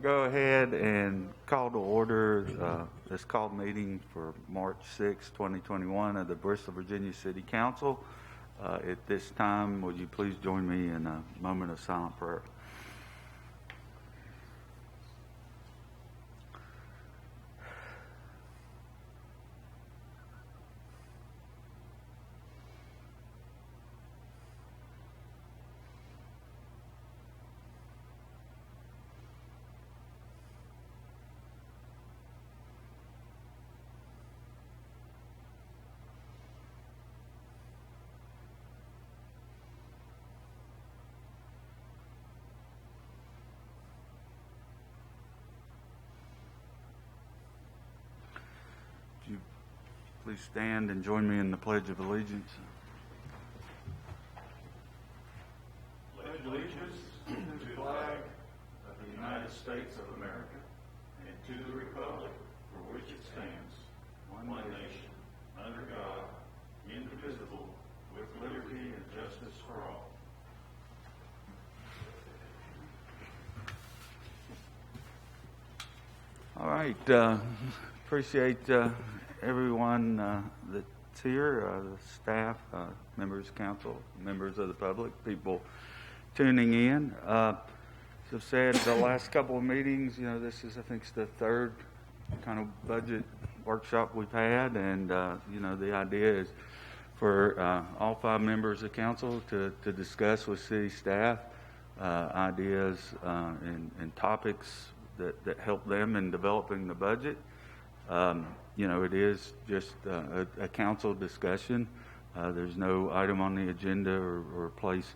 go ahead and call to order this called meeting for March 6, 2021 of the Bristol, Virginia City Council. At this time, would you please join me in a moment of silent prayer? Please stand and join me in the Pledge of Allegiance. Pledge allegiance to the flag of the United States of America and to the republic for which it stands, one nation, under God, indivisible, with liberty and justice for all. All right. Appreciate everyone that's here, the staff, members of council, members of the public, people tuning in. As I've said, the last couple of meetings, this is, I think, the third kind of budget workshop we've had, and the idea is for all 5 members of council to discuss with city staff ideas and topics that help them in developing the budget. It is just a council discussion. There's no item on the agenda or place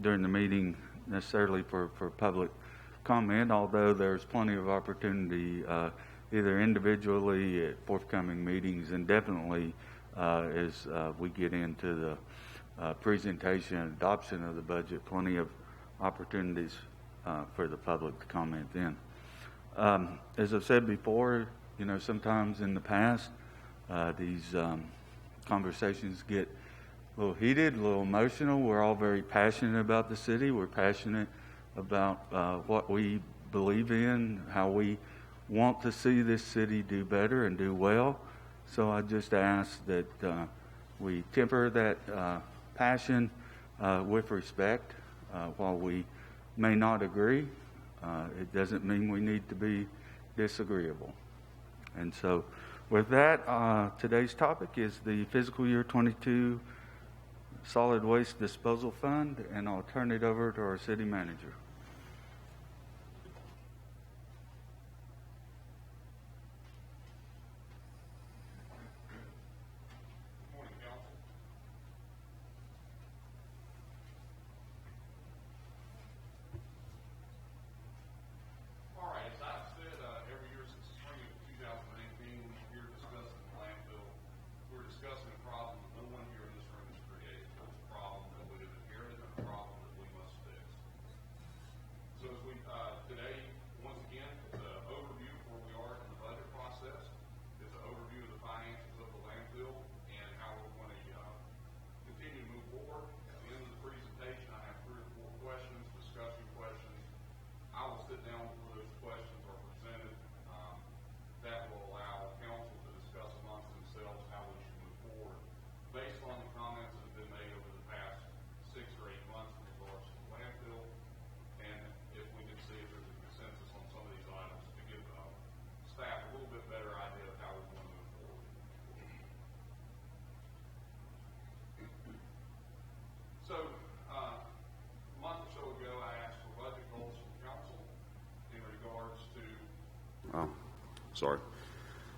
during the meeting necessarily for public comment, although there's plenty of opportunity either individually at forthcoming meetings and definitely as we get into the presentation and adoption of the budget, plenty of opportunities for the public to comment then. As I've said before, sometimes in the past, these conversations get a little heated, a little emotional. We're all very passionate about the city. We're passionate about what we believe in, how we want to see this city do better and do well. So I just ask that we temper that passion with respect. While we may not agree, it doesn't mean we need to be disagreeable. And so with that, today's topic is the fiscal year 22 Solid Waste Disposal Fund, and I'll turn it over to our city manager.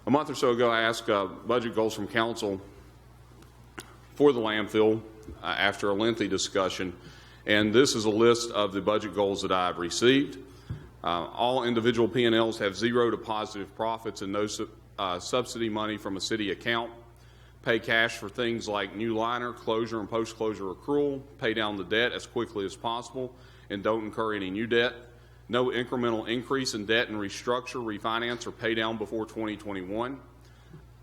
A month or so ago, I asked budget goals from council for the landfill after a lengthy discussion, and this is a list of the budget goals that I've received. All individual P&Ls have 0 to positive profits and no subsidy money from a city account. Pay cash for things like new liner, closure, and post-closure accrual. Pay down the debt as quickly as possible and don't incur any new debt. No incremental increase in debt and restructure, refinance, or pay down before 2021.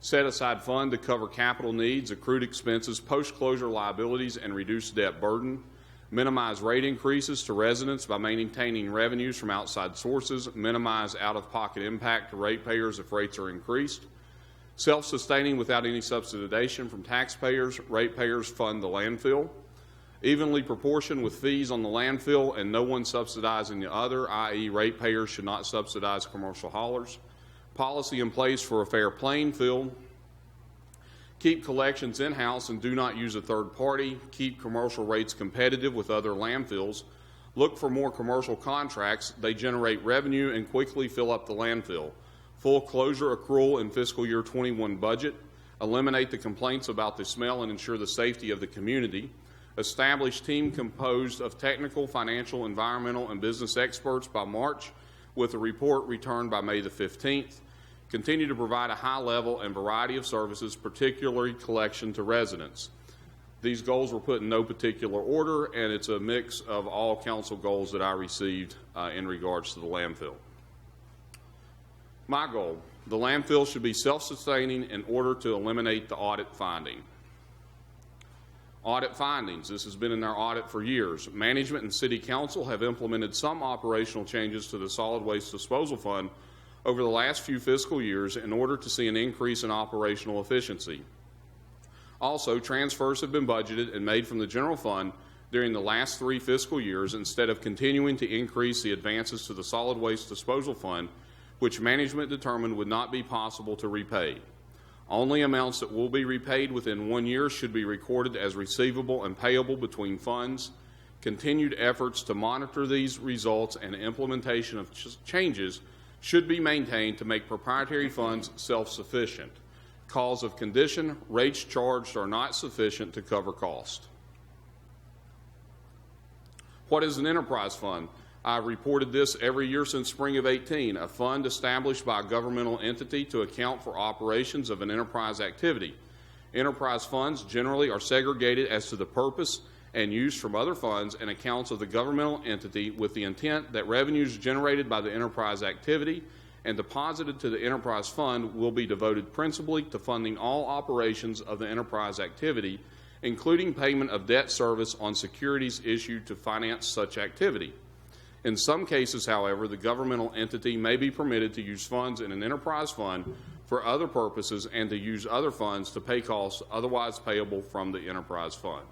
Set aside fund to cover capital needs, accrued expenses, post-closure liabilities, and reduce debt burden. minimize rate increases to residents by maintaining revenues from outside sources, minimize out-of-pocket impact to ratepayers if rates are increased, self-sustaining without any subsidization from taxpayers, ratepayers fund the landfill, evenly proportioned with fees on the landfill and no one subsidizing the other, i.e. ratepayers should not subsidize commercial haulers, policy in place for a fair playing field, keep collections in-house and do not use a third party, keep commercial rates competitive with other landfills, look for more commercial contracts, they generate revenue and quickly fill up the landfill, full closure accrual in fiscal year 21 budget, eliminate the complaints about the smell and ensure the safety of the community, establish team composed of technical, financial, environmental, and business experts by March with a report returned by May the 15th, continue to provide a high level and variety of services, particularly collection to residents. These goals were put in no particular order, and it's a mix of all council goals that I received in regards to the landfill. My goal, the landfill should be self-sustaining in order to eliminate the audit finding. Audit findings, this has been in our audit for years. Management and City Council have implemented some operational changes to the Solid Waste Disposal Fund over the last few fiscal years in order to see an increase in operational efficiency. Also, transfers have been budgeted and made from the general fund during the last 3 fiscal years instead of continuing to increase the advances to the Solid Waste Disposal Fund, which management determined would not be possible to repay. Only amounts that will be repaid within 1 year should be recorded as receivable and payable between funds. Continued efforts to monitor these results and implementation of changes should be maintained to make proprietary funds self-sufficient. Cause of condition, rates charged are not sufficient to cover cost. What is an enterprise fund? I've reported this every year since spring of 18, a fund established by a governmental entity to account for operations of an enterprise activity. Enterprise funds generally are segregated as to the purpose and use from other funds and accounts of the governmental entity with the intent that revenues generated by the enterprise activity and deposited to the enterprise fund will be devoted principally to funding all operations of the enterprise activity, including payment of debt service on securities issued to finance such activity. In some cases, however, the governmental entity may be permitted to use funds in an enterprise fund for other purposes and to use other funds to pay costs otherwise payable from the enterprise fund.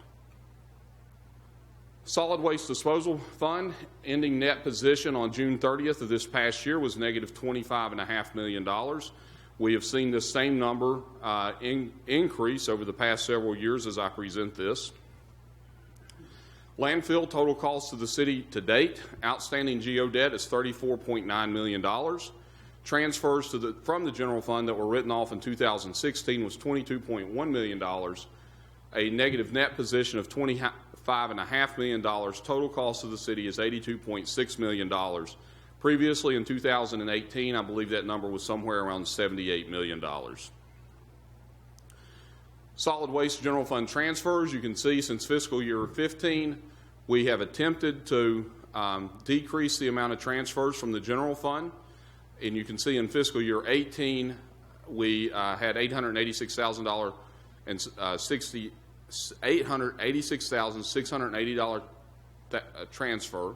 Solid Waste Disposal Fund ending net position on June 30th of this past year was negative $25.5 million. We have seen this same number increase over the past several years as I present this. Landfill total cost to the city to date, outstanding GO debt is $34.9 million. Transfers from the general fund that were written off in 2016 was $22.1 million. A negative net position of $25.5 million. Total cost of the city is $82.6 million. Previously in 2018, I believe that number was somewhere around $78 million. Solid Waste General Fund transfers, you can see since fiscal year 15, we have attempted to decrease the amount of transfers from the general fund. And you can see in fiscal year 18, we had $886,000 and $886,680 transfer.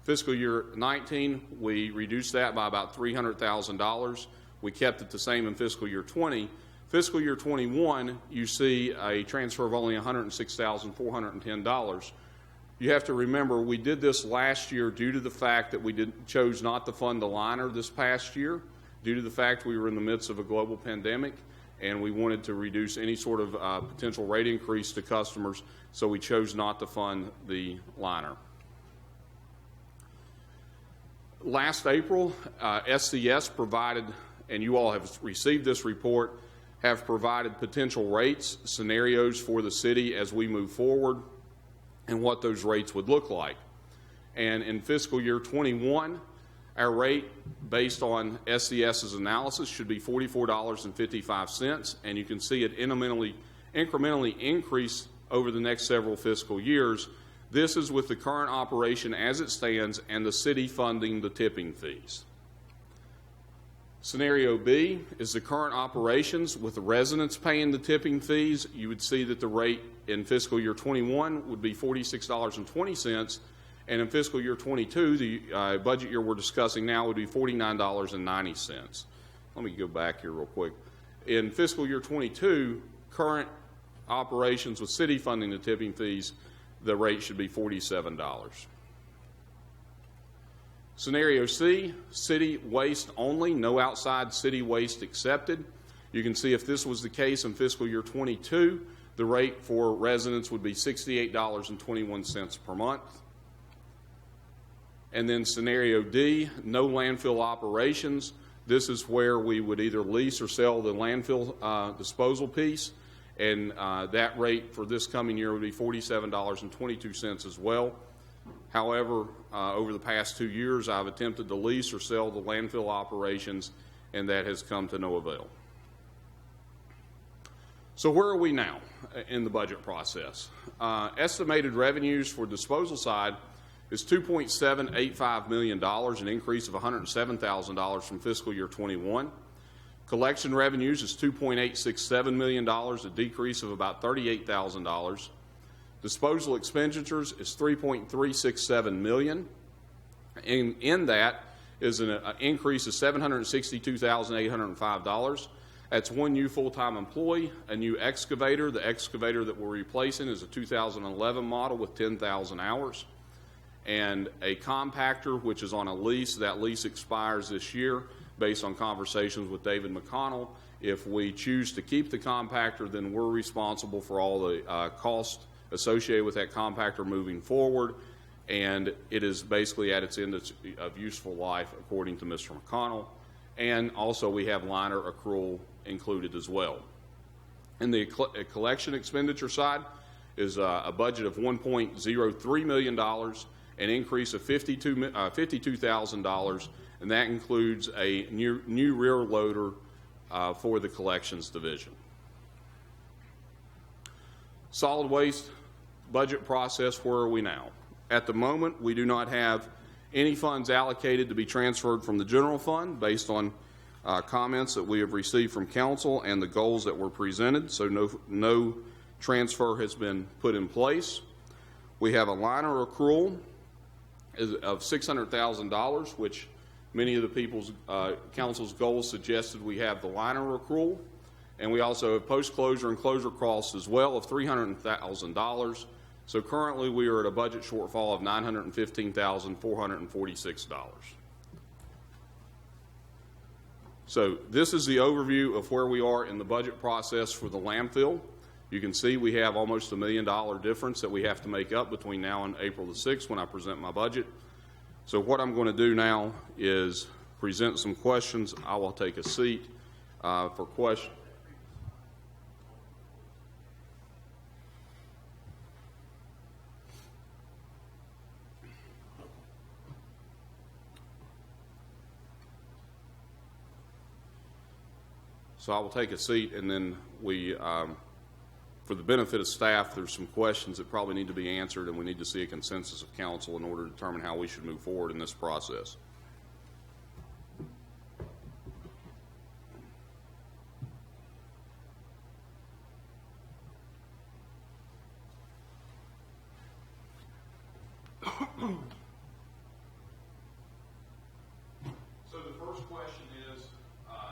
Fiscal year 19, we reduced that by about $300,000. We kept it the same in fiscal year 20. Fiscal year 21, you see a transfer of only $106,410. You have to remember we did this last year due to the fact that we chose not to fund the liner this past year, due to the fact we were in the midst of a global pandemic and we wanted to reduce any sort of potential rate increase to customers, so we chose not to fund the liner. Last April, SCS provided, and you all have received this report, have provided potential rates, scenarios for the city as we move forward and what those rates would look like. And in fiscal year 21, our rate based on SCS's analysis should be $44.55, and you can see it incrementally increase over the next several fiscal years. This is with the current operation as it stands and the city funding the tipping fees. Scenario B is the current operations with the residents paying the tipping fees. You would see that the rate in fiscal year 21 would be $46.20, and in fiscal year 22, the budget year we're discussing now, would be $49.90. Let me go back here real quick. In fiscal year 22, current operations with city funding the tipping fees, the rate should be $47. Scenario C, city waste only, no outside city waste accepted. You can see if this was the case in fiscal year 22, the rate for residents would be $68.21 per month. And then scenario D, no landfill operations. This is where we would either lease or sell the landfill disposal piece, and that rate for this coming year would be $47.22 as well. However, over the past 2 years, I've attempted to lease or sell the landfill operations, and that has come to no avail. So where are we now in the budget process? Estimated revenues for disposal side is $2.785 million, an increase of $107,000 from fiscal year 21. Collection revenues is $2.867 million, a decrease of about $38,000. Disposal expenditures is $3.367 million. And in that is an increase of $762,805. That's one new full-time employee, a new excavator. The excavator that we're replacing is a 2011 model with 10,000 hours. And a compactor, which is on a lease. That lease expires this year based on conversations with David McConnell. If we choose to keep the compactor, then we're responsible for all the costs associated with that compactor moving forward, and it is basically at its end of useful life according to Mr. McConnell. And also we have liner accrual included as well. In the collection expenditure side is a budget of $1.03 million, an increase of $52,000, and that includes a new rear loader for the collections division. Solid waste budget process, where are we now? At the moment, we do not have any funds allocated to be transferred from the general fund based on comments that we have received from council and the goals that were presented, so no transfer has been put in place. We have a liner accrual of $600,000, which many of the council's goals suggested we have the liner accrual. And we also have post-closure and closure costs as well of $300,000. So currently we are at a budget shortfall of $915,446. So this is the overview of where we are in the budget process for the landfill. You can see we have almost $1 million difference that we have to make up between now and April the 6th when I present my budget. So what I'm going to do now is present some questions. I will take a seat for questions. So I will take a seat, and then we, for the benefit of staff, there's some questions that probably need to be answered, and we need to see a consensus of council in order to determine how we should move forward in this process. So the first question is,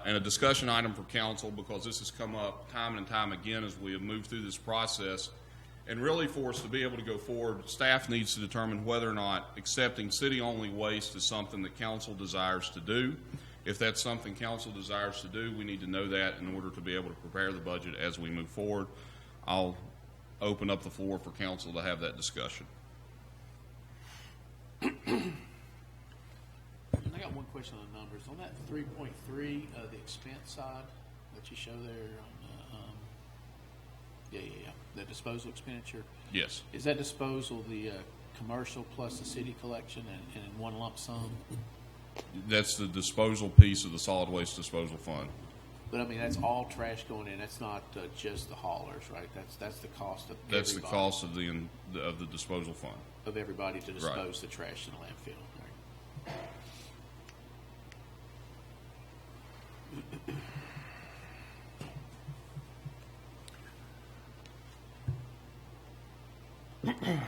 and a discussion item for council, because this has come up time and time again as we have moved through this process, and really for us to be able to go forward, staff needs to determine whether or not accepting city-only waste is something that council desires to do. If that's something council desires to do, we need to know that in order to be able to prepare the budget as we move forward. I'll open up the floor for council to have that discussion. I got one question on the numbers. On that 3.3, the expense side that you show there on the disposal expenditure. Yes. Is that disposal the commercial plus the city collection and in one lump sum? That's the disposal piece of the solid waste disposal fund. But I mean, that's all trash going in. That's not just the haulers, right? That's the cost of That's everybody, the cost of the disposal fund. of everybody to dispose Right. the trash in the landfill. Right?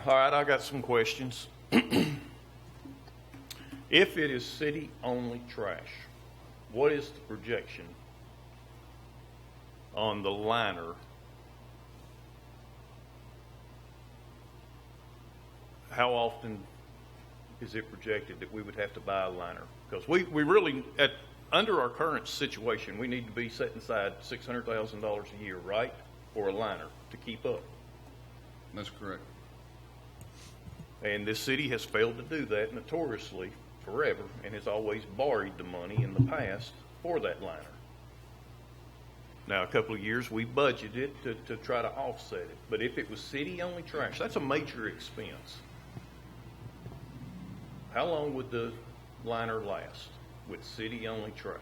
All right, I got some questions. If it is city-only trash, what is the projection on the liner? How often is it projected that we would have to buy a liner? Because we really, under our current situation, we need to be setting aside $600,000 a year, right, for a liner to keep up. That's correct. And this city has failed to do that notoriously forever and has always borrowed the money in the past for that liner. Now, a couple of years we budgeted to try to offset it. But if it was city-only trash, that's a major expense. How long would the liner last with city-only trash?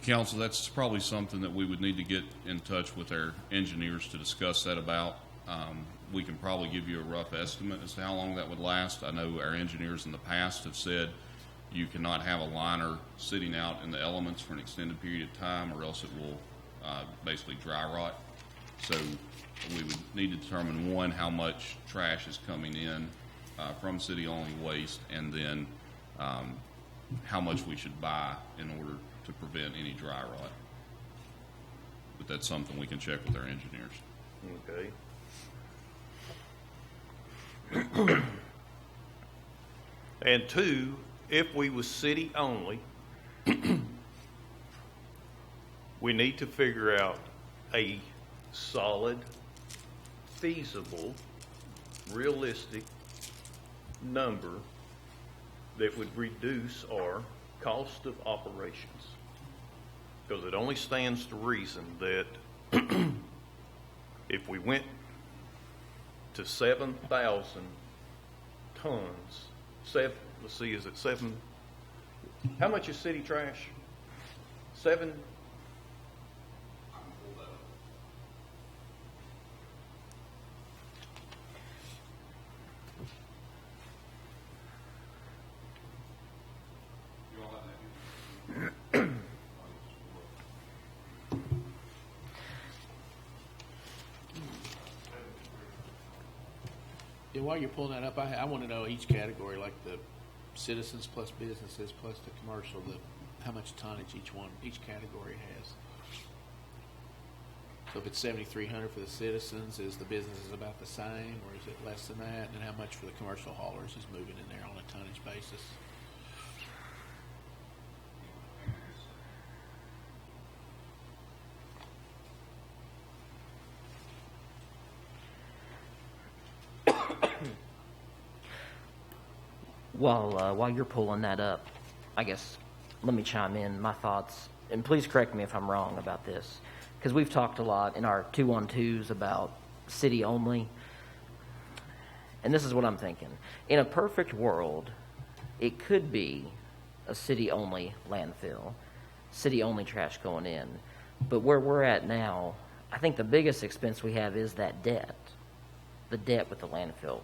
Council, that's probably something that we would need to get in touch with our engineers to discuss that about. We can probably give you a rough estimate as to how long that would last. I know our engineers in the past have said you cannot have a liner sitting out in the elements for an extended period of time, or else it will basically dry rot. So we would need to determine, one, how much trash is coming in from city-only waste, and then how much we should buy in order to prevent any dry rot. But that's something we can check with our engineers. Okay. And two, if we was city only, we need to figure out a solid, feasible, realistic number that would reduce our cost of operations. Because it only stands to reason that if we went to 7,000 tons, let's see, is it 7? How much is city trash? 7? Yeah, while you're pulling that up, I want to know each category, like the citizens plus businesses plus the commercial, how much tonnage each category has. So if it's 7,300 for the citizens, is the businesses about the same, or is it less than that? And how much for the commercial haulers is moving in there on a tonnage basis? While you're pulling that up, I guess let me chime in my thoughts, and please correct me if I'm wrong about this, because we've talked a lot in our 2-on-2s about city only, and this is what I'm thinking. In a perfect world, it could be a city only landfill, city only trash going in, but where we're at now, I think the biggest expense we have is that debt, the debt with the landfill.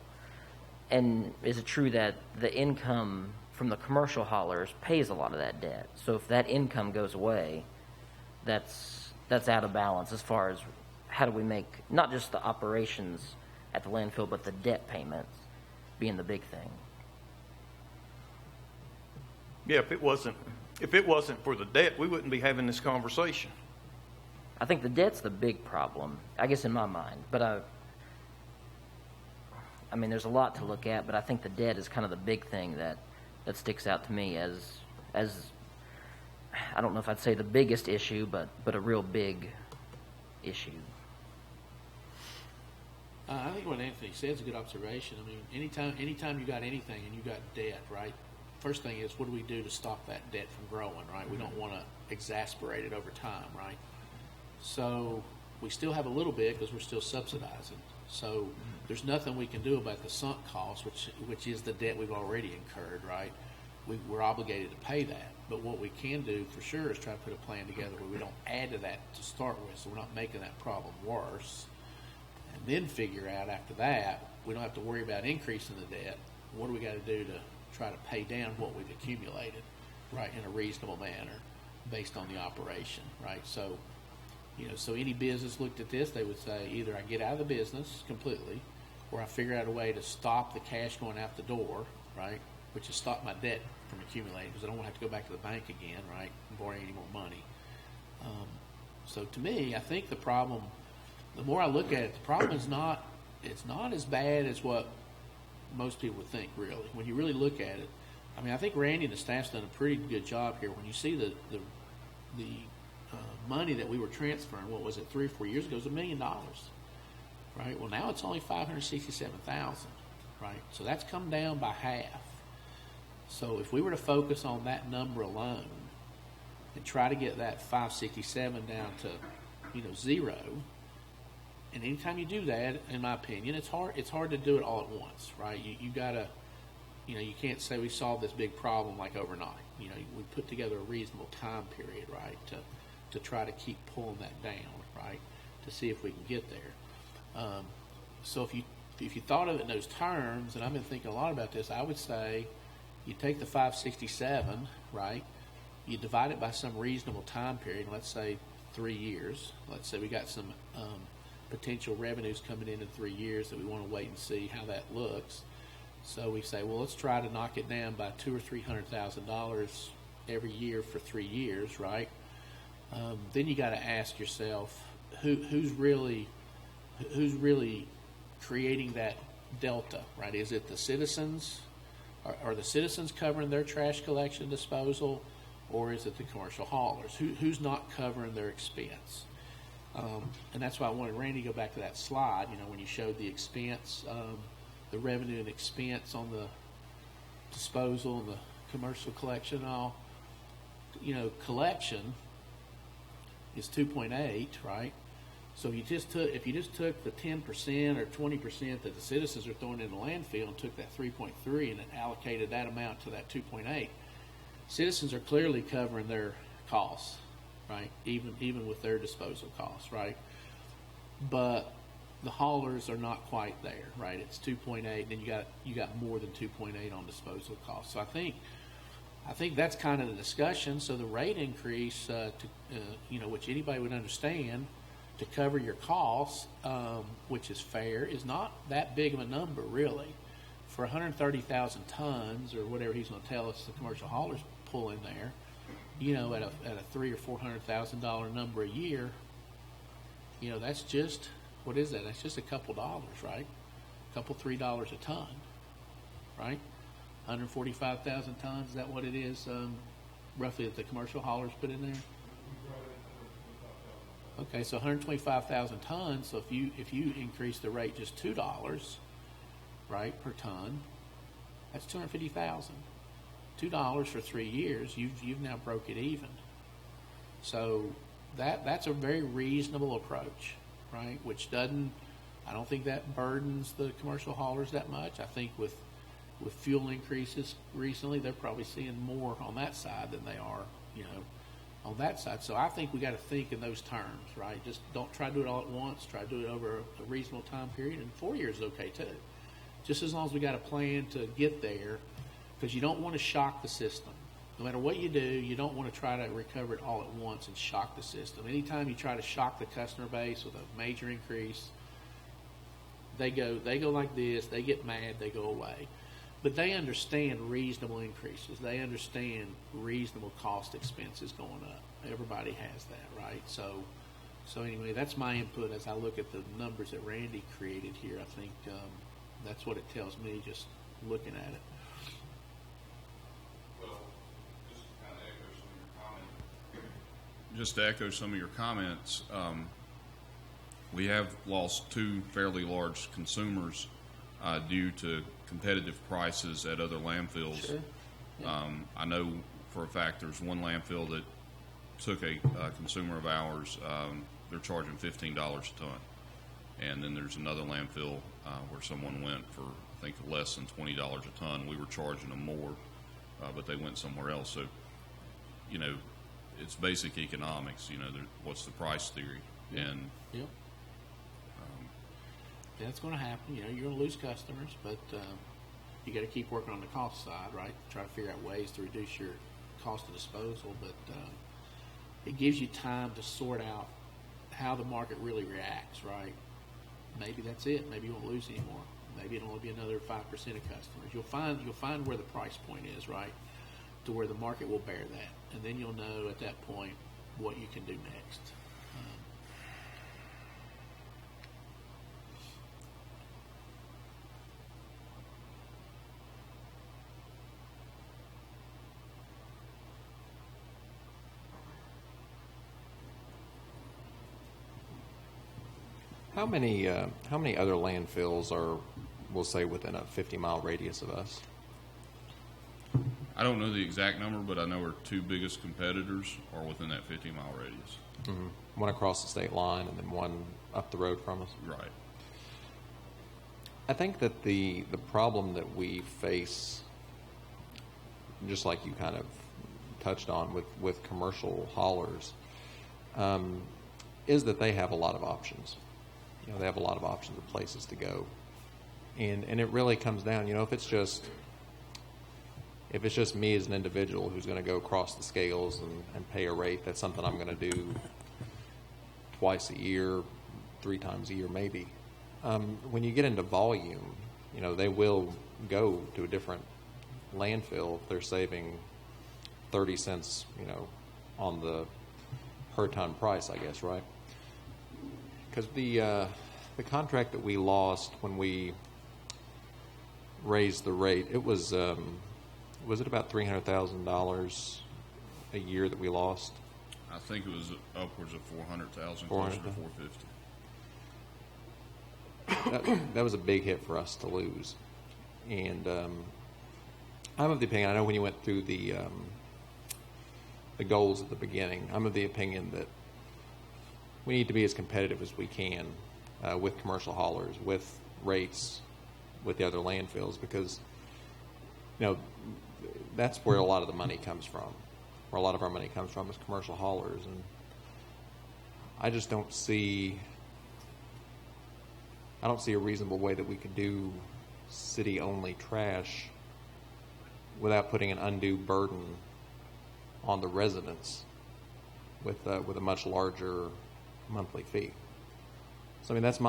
And is it true that the income from the commercial haulers pays a lot of that debt? So if that income goes away, that's out of balance as far as how do we make not just the operations at the landfill, but the debt payments being the big thing. Yeah, if it wasn't for the debt, we wouldn't be having this conversation. I think the debt's the big problem, I guess, in my mind. But I mean, there's a lot to look at, but I think the debt is kind of the big thing that sticks out to me as I don't know if I'd say the biggest issue, but a real big issue. I think what Anthony said is a good observation. I mean, anytime you got anything and you got debt, right? First thing is, what do we do to stop that debt from growing, right? We don't want to exasperate it over time, right? So we still have a little bit because we're still subsidizing. So there's nothing we can do about the sunk cost, which is the debt we've already incurred, right? We're obligated to pay that. But what we can do for sure is try to put a plan together where we don't add to that to start with, so we're not making that problem worse. And then figure out after that, we don't have to worry about increasing the debt. What do we got to do to try to pay down what we've accumulated, right, in a reasonable manner? based on the operation, right? So, so any business looked at this, they would say either I get out of the business completely, or I figure out a way to stop the cash going out the door, right? Which is stop my debt from accumulating, because I don't want to have to go back to the bank again, right, and borrow any more money. So to me, I think the problem, the more I look at it, the problem is not, it's not as bad as what most people would think, really. When you really look at it, I mean, I think Randy and the staff's done a pretty good job here. When you see the money that we were transferring, what was it, 3 or 4 years ago, it was $1 million, right? Well, now it's only $567,000, right? So that's come down by half. So if we were to focus on that number alone and try to get that 567 down to, 0, and anytime you do that, in my opinion, it's hard to do it all at once, right? You gotta, you can't say we solved this big problem like overnight. We put together a reasonable time period, right, to try to keep pulling that down, right, to see if we can get there. So if you thought of it in those terms, and I've been thinking a lot about this, I would say you take the 567, right, you divide it by some reasonable time period, let's say 3 years. Let's say we got some potential revenues coming in 3 years that we want to wait and see how that looks. So we say, well, let's try to knock it down by $200,000 or $300,000 every year for 3 years, right? Then you got to ask yourself, who's really creating that delta, right? Is it the citizens? Are the citizens covering their trash collection and disposal, or is it the commercial haulers? Who's not covering their expense? And that's why I wanted Randy to go back to that slide, when you showed the expense, the revenue and expense on the disposal and the commercial collection and all. Collection is 2.8, right? So if you just took the 10% or 20% that the citizens are throwing in the landfill and took that 3.3 and allocated that amount to that 2.8, citizens are clearly covering their costs, right? Even with their disposal costs, right? But the haulers are not quite there, right? It's 2.8, and then you got more than 2.8 on disposal costs. So I think that's kind of the discussion. So the rate increase, which anybody would understand, to cover your costs, which is fair, is not that big of a number, really. For 130,000 tons, or whatever he's going to tell us the commercial haulers pull in there, at a $300,000 or $400,000 number a year, that's just, what is that? That's just a couple dollars, right? A couple, $3 a ton, right? 145,000 tons, is that what it is, roughly, that the commercial haulers put in there? Okay, so 125,000 tons. So if you increase the rate just $2, right, per ton, that's 250,000. $2 for 3 years, you've now broke it even. So that's a very reasonable approach, right? Which I don't think that burdens the commercial haulers that much. I think with fuel increases recently, they're probably seeing more on that side than they are, on that side. So I think we got to think in those terms, right? Just don't try to do it all at once. Try to do it over a reasonable time period, and 4 years is okay too. Just as long as we got a plan to get there, because you don't want to shock the system. No matter what you do, you don't want to try to recover it all at once and shock the system. Anytime you try to shock the customer base with a major increase, they go like this, they get mad, they go away. But they understand reasonable increases. They understand reasonable cost expenses going up. Everybody has that, right? So anyway, that's my input as I look at the numbers that Randy created here. I think that's what it tells me just looking at it. Well, just to echo some of your comments, we have lost 2 fairly large consumers due to competitive prices at other landfills. Sure. Yeah. I know for a fact there's one landfill that took a consumer of ours. They're charging $15 a ton. And then there's another landfill where someone went for, I think, less than $20 a ton. We were charging them more, but they went somewhere else. So, it's basic economics. What's the price theory? And yeah. That's going to happen. You're going to lose customers, but you got to keep working on the cost side, right? Try to figure out ways to reduce your cost of disposal. But it gives you time to sort out how the market really reacts, right? Maybe that's it. Maybe you won't lose anymore. Maybe it'll only be another 5% of customers. You'll find where the price point is, right, to where the market will bear that, and then you'll know at that point what you can do next. How many other landfills are, we'll say, within a 50-mile radius of us? I don't know the exact number, but I know our two biggest competitors are within that 50-mile radius. Mm-hmm. One across the state line and then one up the road from us? Right. I think that the problem that we face, just like you kind of touched on with commercial haulers, is that they have a lot of options. You know, they have a lot of options of places to go. And it really comes down, you know, if it's just me as an individual who's going to go across the scales and pay a rate, that's something I'm going to do twice a year, 3 times a year maybe. When you get into volume, you know, they will go to a different landfill if they're saving 30 cents, you know, on the per ton price, I guess, right? Because the contract that we lost when we raised the rate, it was it about $300,000 a year that we lost? I think it was upwards of 400,000, closer to 450. That was a big hit for us to lose. And I'm of the opinion, I know when you went through the goals at the beginning, I'm of the opinion that we need to be as competitive as we can with commercial haulers, with rates, with the other landfills, because, you know, that's where a lot of the money comes from. Where a lot of our money comes from is commercial haulers. And I just don't see a reasonable way that we could do city-only trash without putting an undue burden on the residents with a much larger monthly fee. So I mean, that's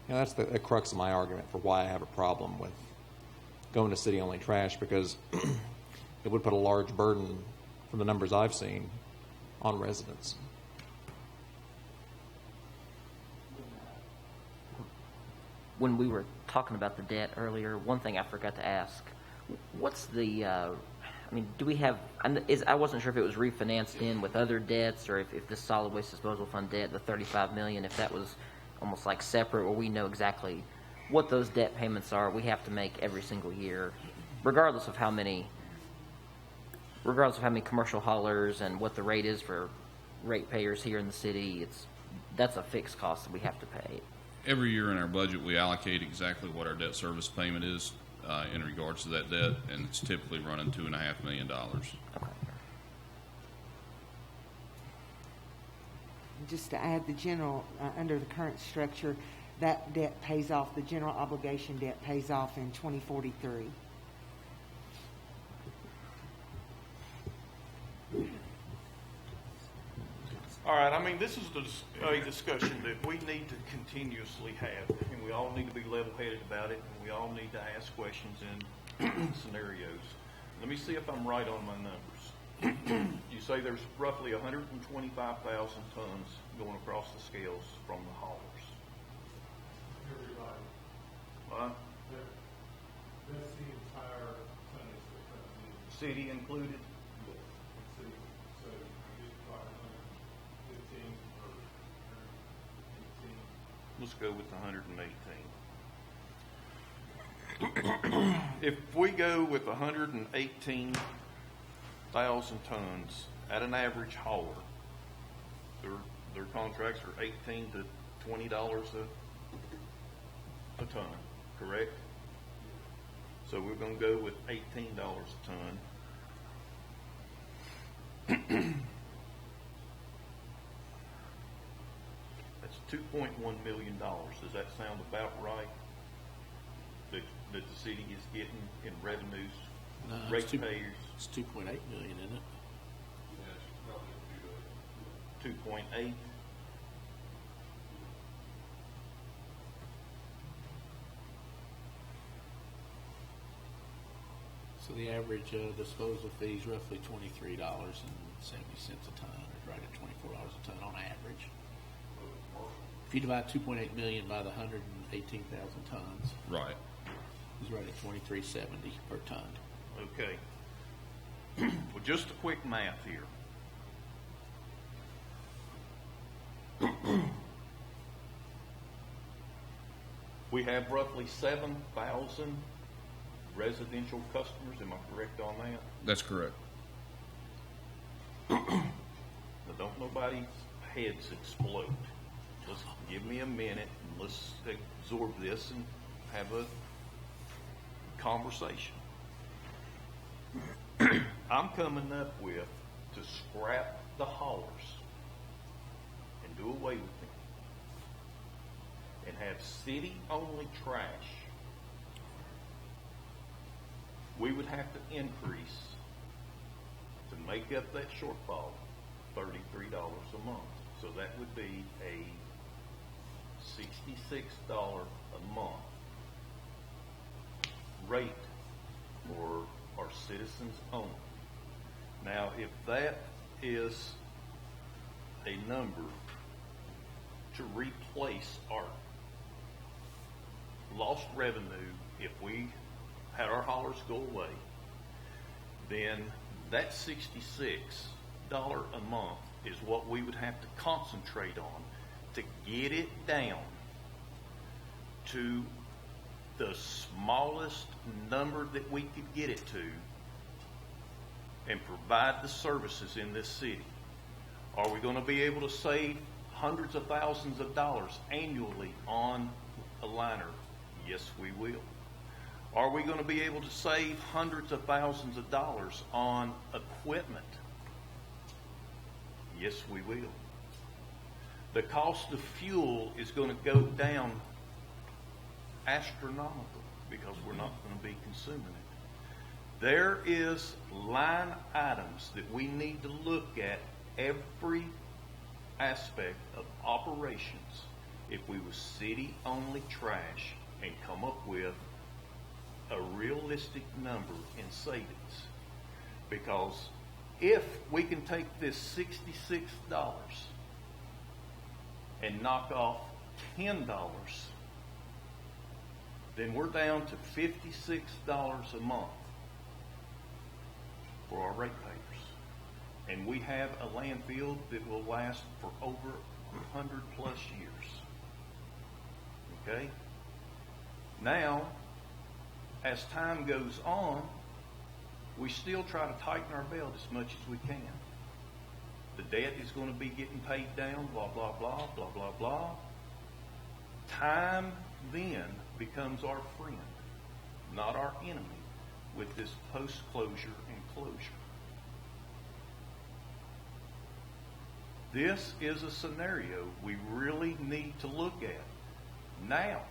that's the crux of my argument for why I have a problem with going to city-only trash, because it would put a large burden, from the numbers I've seen, on residents. When we were talking about the debt earlier, one thing I forgot to ask, what's the, do we have, I wasn't sure if it was refinanced in with other debts, or if the solid waste disposal fund debt, the $35 million, if that was almost like separate, where we know exactly what those debt payments are we have to make every single year, regardless of how many commercial haulers and what the rate is for ratepayers here in the city. That's a fixed cost that we have to pay. Every year in our budget, we allocate exactly what our debt service payment is in regards to that debt, and it's typically running $2.5 million. Okay. Just to add, the general, under the current structure, that debt pays off, the general obligation debt pays off in 2043. All right, I mean, this is a discussion that we need to continuously have, and we all need to be level-headed about it, and we all need to ask questions in scenarios. Let me see if I'm right on my numbers. You say there's roughly 125,000 tons going across the scales from the haulers. Everybody. What? That's the entire tonnage that comes in. City included? So you get probably 115 or 118. Let's go with the 118. If we go with 118,000 tons at an average hauler, their contracts are $18 to $20 a ton, correct? So we're going to go with $18 a ton. That's $2.1 million. Does that sound about right? That the city is getting in revenues, No, ratepayers? it's 2.8 million, isn't it? Yes, well, 2.8. So the average disposal fee is roughly $23.70 a ton, right at $24 a ton on average. If you divide 2.8 million by the 118,000 tons, Right. it's right at $23.70 per ton. Okay. Well, just a quick math here. We have roughly 7,000 residential customers. Am I correct on that? That's correct. Now, don't nobody's heads explode. Let's give me a minute and let's absorb this and have a conversation. I'm coming up with to scrap the haulers and do away with them and have city-only trash. We would have to increase to make up that shortfall $33 a month. So that would be a $66 a month rate for our citizens only. Now, if that is a number to replace our lost revenue, if we had our haulers go away, then that $66 a month is what we would have to concentrate on to get it down to the smallest number that we could get it to and provide the services in this city. Are we going to be able to save hundreds of thousands of dollars annually on a liner? Yes, we will. Are we going to be able to save hundreds of thousands of dollars on equipment? Yes, we will. The cost of fuel is going to go down astronomical because we're not going to be consuming it. There is line items that we need to look at every aspect of operations if we was city-only trash and come up with a realistic number in savings. Because if we can take this $66 and knock off $10, then we're down to $56 a month for our ratepayers. And we have a landfill that will last for over 100 plus years. Okay? Now, as time goes on, we still try to tighten our belt as much as we can. The debt is going to be getting paid down, blah, blah, blah, blah, blah, blah. Time then becomes our friend, not our enemy, with this post-closure and closure. This is a scenario we really need to look at. Now,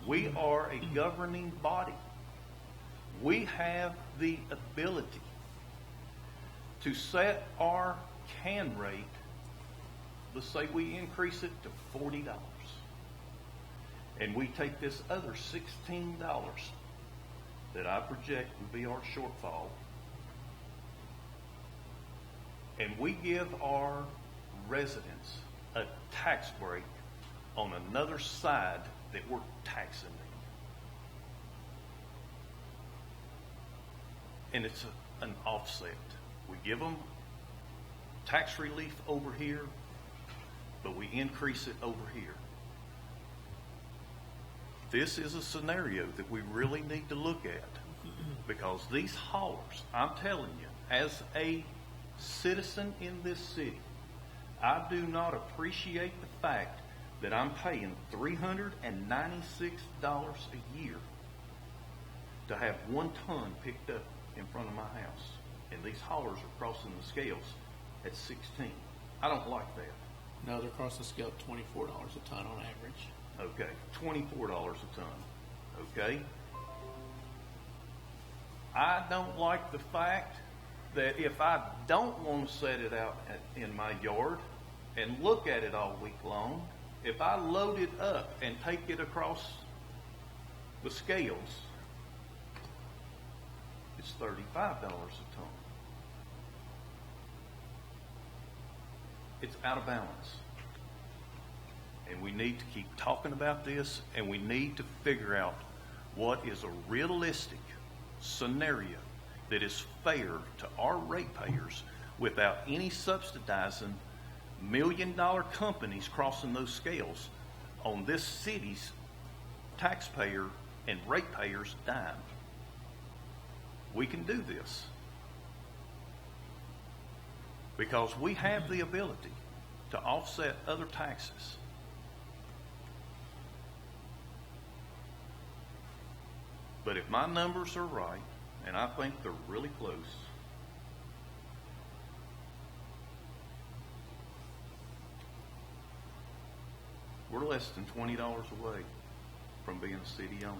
we are a governing body. We have the ability to set our can rate, let's say we increase it to $40, and we take this other $16 that I project will be our shortfall, and we give our residents a tax break on another side that we're taxing them. And it's an offset. We give them tax relief over here, but we increase it over here. This is a scenario that we really need to look at, because these haulers, I'm telling you, as a citizen in this city, I do not appreciate the fact that I'm paying $396 a year to have 1 ton picked up in front of my house. And these haulers are crossing the scales at 16. I don't like that. No, they're crossing the scale at $24 a ton on average. Okay, $24 a ton. Okay? I don't like the fact that if I don't want to set it out in my yard and look at it all week long, if I load it up and take it across the scales, it's $35 a ton. It's out of balance. And we need to keep talking about this, and we need to figure out what is a realistic scenario that is fair to our ratepayers without any subsidizing million-dollar companies crossing those scales on this city's taxpayer and ratepayers' dime. We can do this because we have the ability to offset other taxes. But if my numbers are right, and I think they're really close, we're less than $20 away from being a city owned.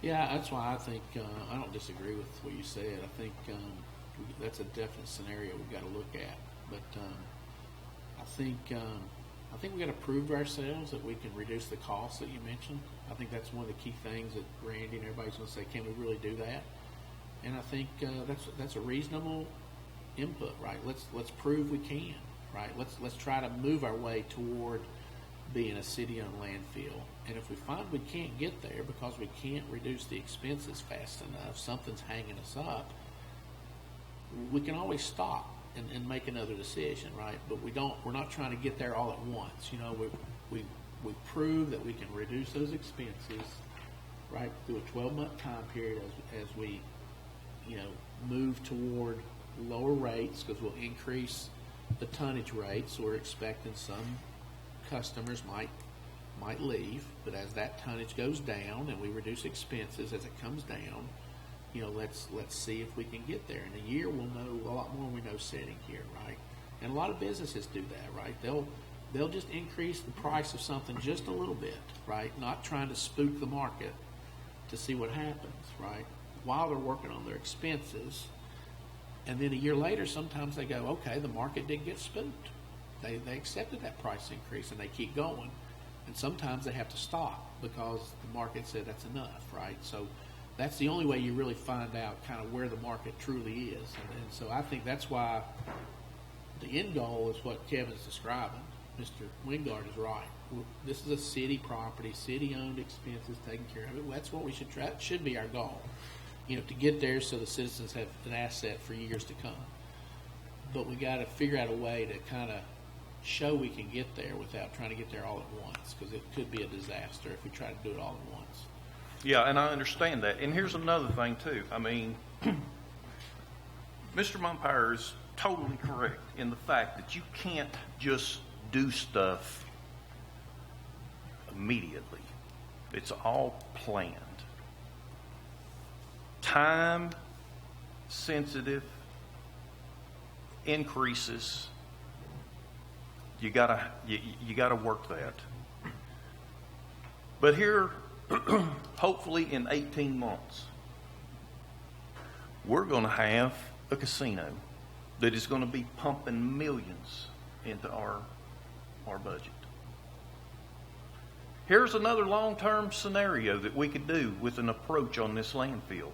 Yeah, that's why I think, I don't disagree with what you said. I think that's a definite scenario we've got to look at. But I think we got to prove to ourselves that we can reduce the costs that you mentioned. I think that's one of the key things that Randy and everybody's going to say, can we really do that? And I think that's a reasonable input, right? Let's prove we can, right? Let's try to move our way toward being a city-owned landfill. And if we find we can't get there because we can't reduce the expenses fast enough, something's hanging us up, we can always stop and make another decision, right? But we're not trying to get there all at once. You know, we prove that we can reduce those expenses, right, through a 12-month time period as we, you know, move toward lower rates, because we'll increase the tonnage rates. So we're expecting some customers might leave, but as that tonnage goes down and we reduce expenses as it comes down, you know, let's see if we can get there. In a year, we'll know a lot more than we know sitting here, right? And a lot of businesses do that, right? They'll just increase the price of something just a little bit, right? Not trying to spook the market to see what happens, right? While they're working on their expenses. And then a year later, sometimes they go, okay, the market did get spooked. They accepted that price increase and they keep going. And sometimes they have to stop because the market said that's enough, right? So that's the only way you really find out kind of where the market truly is. And so I think that's why the end goal is what Kevin's describing. Mr. Wingard is right. This is a city property, city-owned expenses taken care of. That's what we should try. That should be our goal, you know, to get there so the citizens have an asset for years to come. But we got to figure out a way to kind of show we can get there without trying to get there all at once, because it could be a disaster if we try to do it all at once. Yeah, and I understand that. And here's another thing, too. I mean, Mr. Mumpire is totally correct in the fact that you can't just do stuff immediately. It's all planned. Time-sensitive increases, you gotta work that. But here, hopefully in 18 months, we're going to have a casino that is going to be pumping millions into our budget. Here's another long-term scenario that we could do with an approach on this landfill.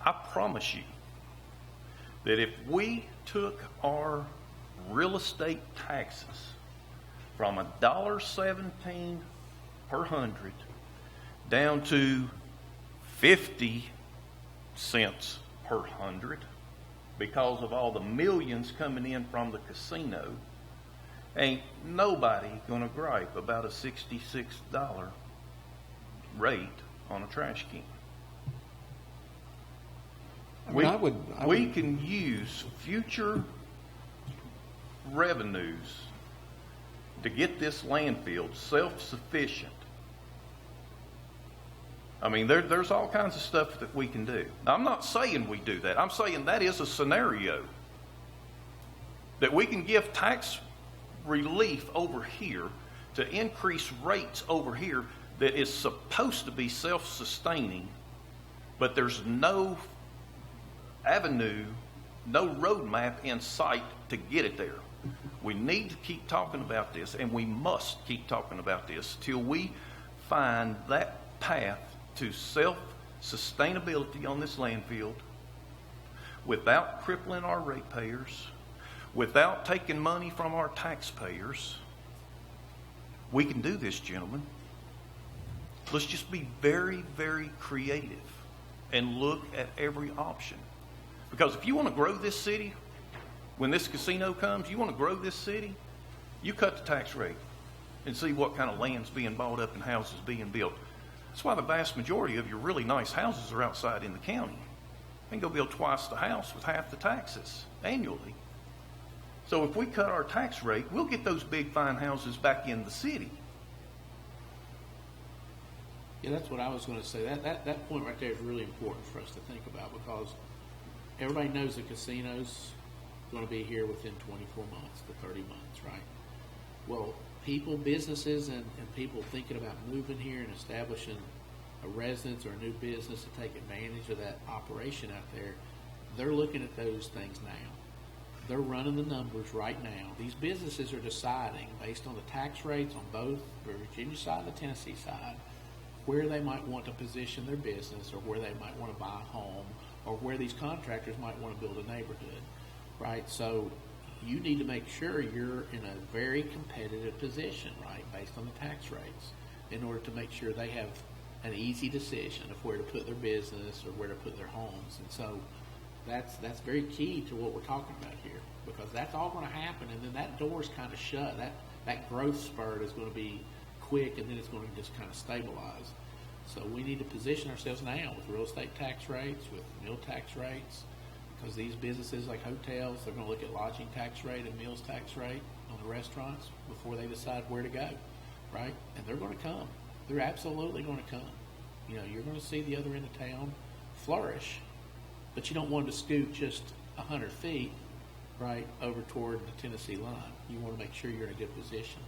I promise you that if we took our real estate taxes from $1.17 per hundred down to 50 cents per hundred because of all the millions coming in from the casino, ain't nobody going to gripe about a $66 rate on a trash can. We can use future revenues to get this landfill self-sufficient. I mean, there's all kinds of stuff that we can do. Now, I'm not saying we do that. I'm saying that is a scenario that we can give tax relief over here to increase rates over here that is supposed to be self-sustaining, but there's no avenue, no roadmap in sight to get it there. We need to keep talking about this, and we must keep talking about this till we find that path to self-sustainability on this landfill without crippling our ratepayers, without taking money from our taxpayers. We can do this, gentlemen. Let's just be very, very creative and look at every option. Because if you want to grow this city, when this casino comes, you want to grow this city, you cut the tax rate and see what kind of land's being bought up and houses being built. That's why the vast majority of your really nice houses are outside in the county. You can go build twice the house with half the taxes annually. So if we cut our tax rate, we'll get those big fine houses back in the city. Yeah, that's what I was going to say. That point right there is really important for us to think about, because everybody knows the casino's going to be here within 24 months to 30 months, right? Well, people, businesses, and people thinking about moving here and establishing a residence or a new business to take advantage of that operation out there, they're looking at those things now. They're running the numbers right now. These businesses are deciding, based on the tax rates on both the Virginia side and the Tennessee side, where they might want to position their business, or where they might want to buy a home, or where these contractors might want to build a neighborhood, right? So you need to make sure you're in a very competitive position, right, based on the tax rates, in order to make sure they have an easy decision of where to put their business or where to put their homes. And so that's very key to what we're talking about here, because that's all going to happen, and then that door's kind of shut. That growth spurt is going to be quick, and then it's going to just kind of stabilize. So we need to position ourselves now with real estate tax rates, with meal tax rates, because these businesses like hotels, they're going to look at lodging tax rate and meals tax rate on the restaurants before they decide where to go, right? And they're going to come. They're absolutely going to come. You know, you're going to see the other end of town flourish, but you don't want to scoot just 100 feet, right, over toward the Tennessee line. You want to make sure you're in a good position.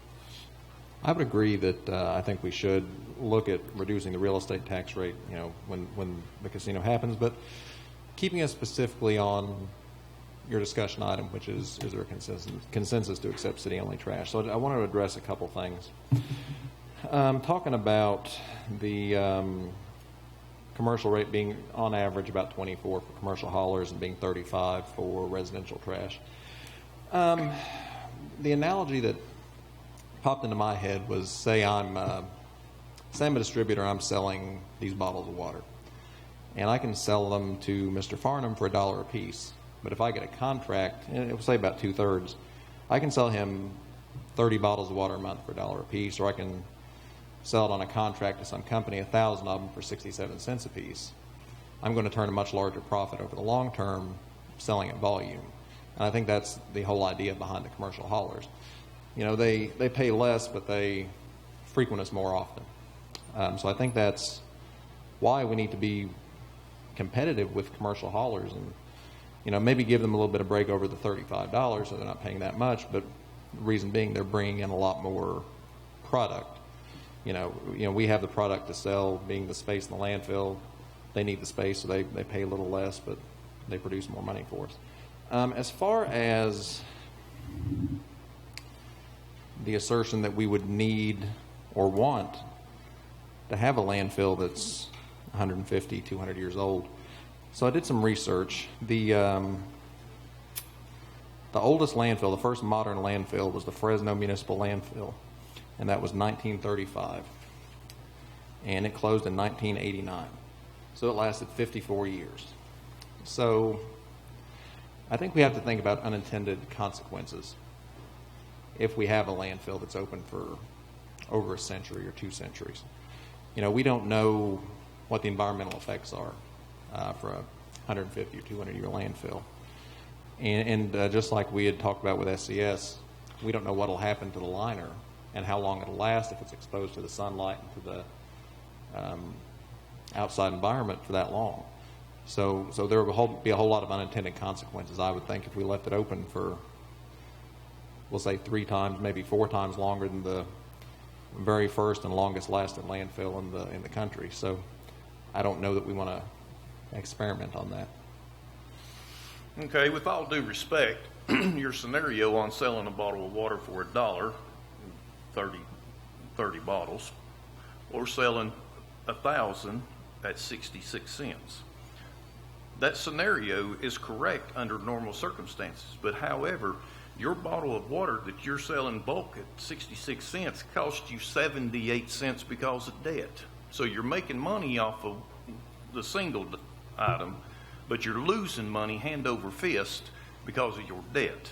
I would agree that I think we should look at reducing the real estate tax rate, you know, when the casino happens, but keeping us specifically on your discussion item, which is there a consensus to accept city-only trash? So I want to address a couple things. Talking about the commercial rate being on average about 24 for commercial haulers and being 35 for residential trash. The analogy that popped into my head was, say I'm a distributor, I'm selling these bottles of water, and I can sell them to Mr. Farnham for $1 a piece. But if I get a contract, and it will say about 2/3, I can sell him 30 bottles of water a month for $1 a piece, or I can sell it on a contract to some company, 1,000 of them for 67 cents a piece. I'm going to turn a much larger profit over the long term selling at volume. And I think that's the whole idea behind the commercial haulers. You know, they pay less, but they frequent us more often. So I think that's why we need to be competitive with commercial haulers, and, you know, maybe give them a little bit of break over the $35 so they're not paying that much, but the reason being they're bringing in a lot more product. You know, we have the product to sell, being the space in the landfill. They need the space, so they pay a little less, but they produce more money for us. As far as the assertion that we would need or want to have a landfill that's 150, 200 years old. So I did some research. The oldest landfill, the first modern landfill, was the Fresno Municipal Landfill, and that was 1935. And it closed in 1989. So it lasted 54 years. So I think we have to think about unintended consequences if we have a landfill that's open for over a century or 2 centuries. You know, we don't know what the environmental effects are for a 150 or 200 year landfill. And just like we had talked about with SCS, we don't know what will happen to the liner and how long it'll last if it's exposed to the sunlight and to the outside environment for that long. So there will be a whole lot of unintended consequences, I would think, if we left it open for, we'll say 3 times, maybe 4 times longer than the very first and longest lasting landfill in the country. So I don't know that we want to experiment on that. Okay, with all due respect, your scenario on selling a bottle of water for $1, 30 bottles, or selling 1,000 at 66 cents. That scenario is correct under normal circumstances, but however, your bottle of water that you're selling bulk at 66 cents cost you 78 cents because of debt. So you're making money off of the single item, but you're losing money hand over fist because of your debt.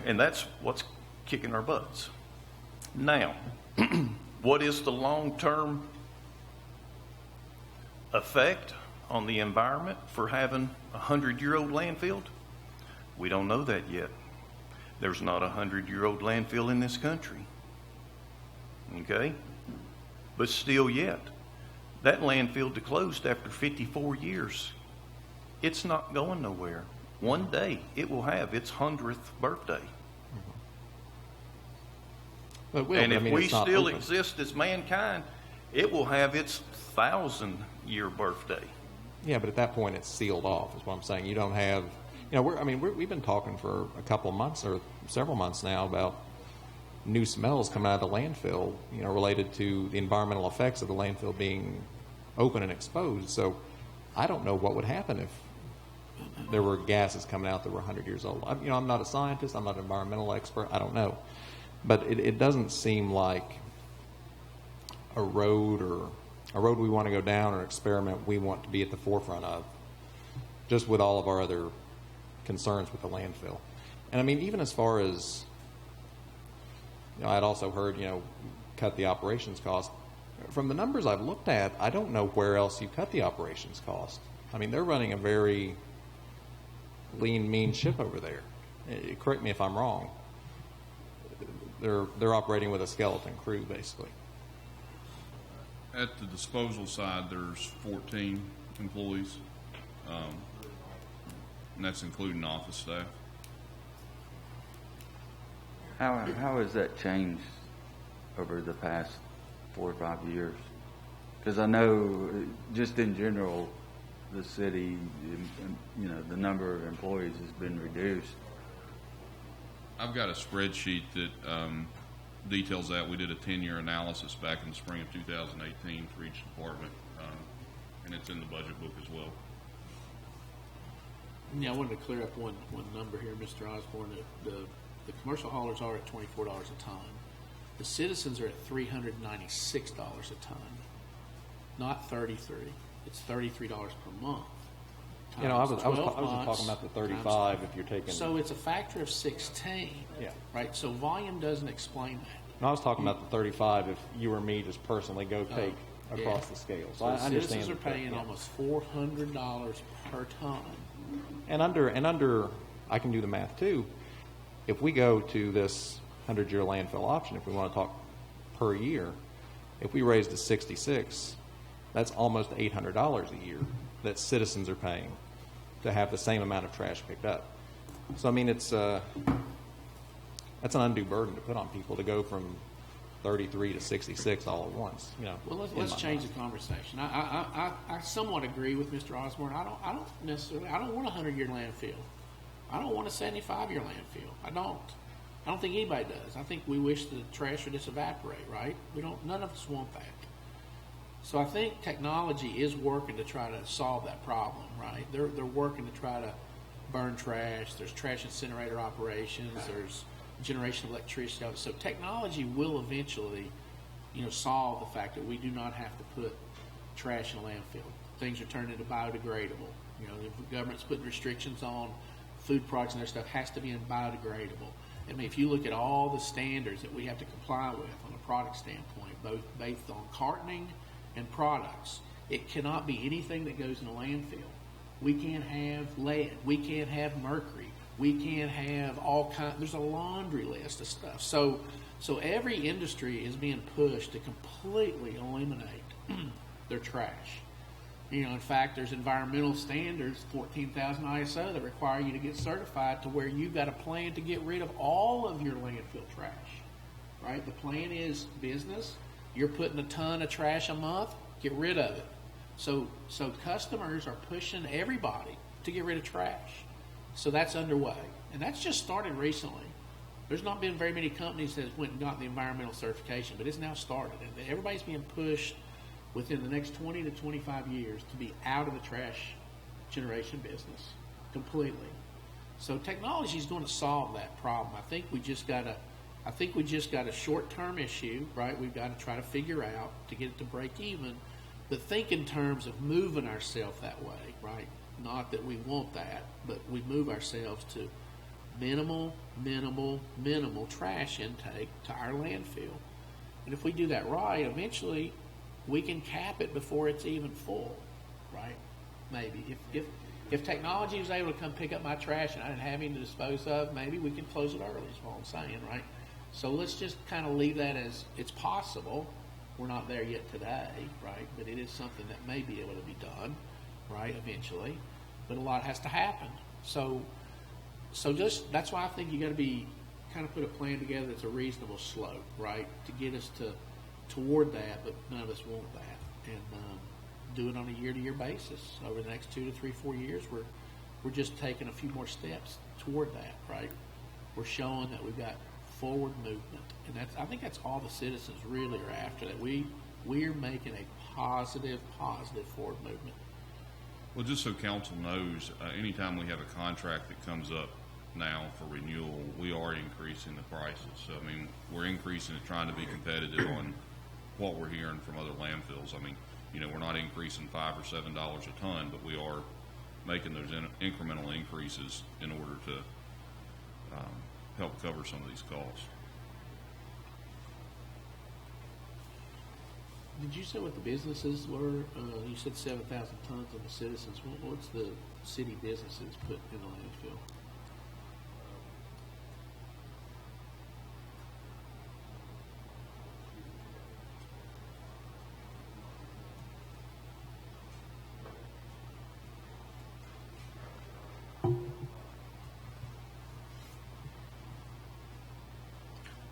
And that's what's kicking our butts. Now, what is the long-term effect on the environment for having a 100-year-old landfill? We don't know that yet. There's not a 100-year-old landfill in this country. Okay? But still yet, that landfill closed after 54 years. It's not going nowhere. One day, it will have its 100th birthday. But will, And but, if I mean, we it's not still open. exist as mankind, it will have its 1,000-year birthday. Yeah, but at that point, it's sealed off, is what I'm saying. You don't have, we've been talking for a couple of months or several months now about new smells coming out of the landfill, related to the environmental effects of the landfill being open and exposed. So I don't know what would happen if there were gases coming out that were 100 years old. I'm not a scientist. I'm not an environmental expert. I don't know. But it doesn't seem like a road we want to go down or experiment we want to be at the forefront of, just with all of our other concerns with the landfill. And I mean, even as far as, I'd also heard, cut the operations cost. From the numbers I've looked at, I don't know where else you cut the operations cost. I mean, they're running a very lean, mean ship over there. Correct me if I'm wrong. They're operating with a skeleton crew, basically. At the disposal side, there's 14 employees, and that's including office staff. How has that changed over the past 4 or 5 years? Because I know, just in general, the city, the number of employees has been reduced. I've got a spreadsheet that details that. We did a 10-year analysis back in the spring of 2018 for each department, and it's in the budget book as well. Yeah, I wanted to clear up one number here, Mr. Osborne. The commercial haulers are at $24 a ton. The citizens are at $396 a ton, not $33. It's $33 per month. I was Times talking 12 months, about the 35 if you're taking. So it's a factor of 16. Yeah. Right. So volume doesn't explain that. No, I was talking about the 35 if you or me just personally go take across yeah. the scales. So I understand. citizens are paying almost $400 per ton. And under, I can do the math too. If we go to this 100-year landfill option, if we want to talk per year, if we raise to 66, that's almost $800 a year that citizens are paying to have the same amount of trash picked up. So I mean, that's an undue burden to put on people to go from 33 to 66 all at once. Well, let's change the conversation. I somewhat agree with Mr. Osborne. I don't necessarily. I don't want a 100-year landfill. I don't want a 75-year landfill. I don't think anybody does. I think we wish the trash would just evaporate. Right? None of us want that. So I think technology is working to try to solve that problem. Right? They're working to try to burn trash. There's trash incinerator operations. There's generation of electricity. So technology will eventually, solve the fact that we do not have to put trash in a landfill. Things are turned into biodegradable. The government's putting restrictions on food products and their stuff has to be biodegradable. I mean, if you look at all the standards that we have to comply with on a product standpoint, both based on cartoning and products, it cannot be anything that goes in a landfill. We can't have lead. We can't have mercury. We can't have all kinds. There's a laundry list of stuff. So every industry is being pushed to completely eliminate their trash. In fact, there's environmental standards, 14,000 ISO, that require you to get certified to where you've got a plan to get rid of all of your landfill trash. right? The plan is business, you're putting a ton of trash a month, get rid of it. So customers are pushing everybody to get rid of trash. So that's underway. And that's just started recently. There's not been very many companies that went and got the environmental certification, but it's now started. And everybody's being pushed within the next 20 to 25 years to be out of the trash generation business completely. So technology is going to solve that problem. I think we just got a short-term issue, right? We've got to try to figure out to get it to break even, but think in terms of moving ourselves that way, right? Not that we want that, but we move ourselves to minimal trash intake to our landfill. And if we do that right, eventually we can cap it before it's even full, right? Maybe. If technology was able to come pick up my trash and I didn't have any to dispose of, maybe we can close it early is what I'm saying, right? So let's just kind of leave that as it's possible. We're not there yet today, right? But it is something that may be able to be done, right, eventually. But a lot has to happen. So just that's why I think you got to be kind of put a plan together that's a reasonable slope, right, to get us toward that. But none of us want that, and do it on a year-to-year basis over the next 2 to 3, 4 years. We're just taking a few more steps toward that, right? We're showing that we've got forward movement, and I think that's all the citizens really are after. That we're making a positive forward movement. Well, just so council knows, anytime we have a contract that comes up now for renewal, we are increasing the prices. So, I mean, we're increasing it, trying to be competitive on what we're hearing from other landfills. I mean, we're not increasing $5 or $7 a ton, but we are making those incremental increases in order to help cover some of these costs. Did you say what the businesses were? You said 7,000 tons of the citizens. What's the city businesses put in the landfill?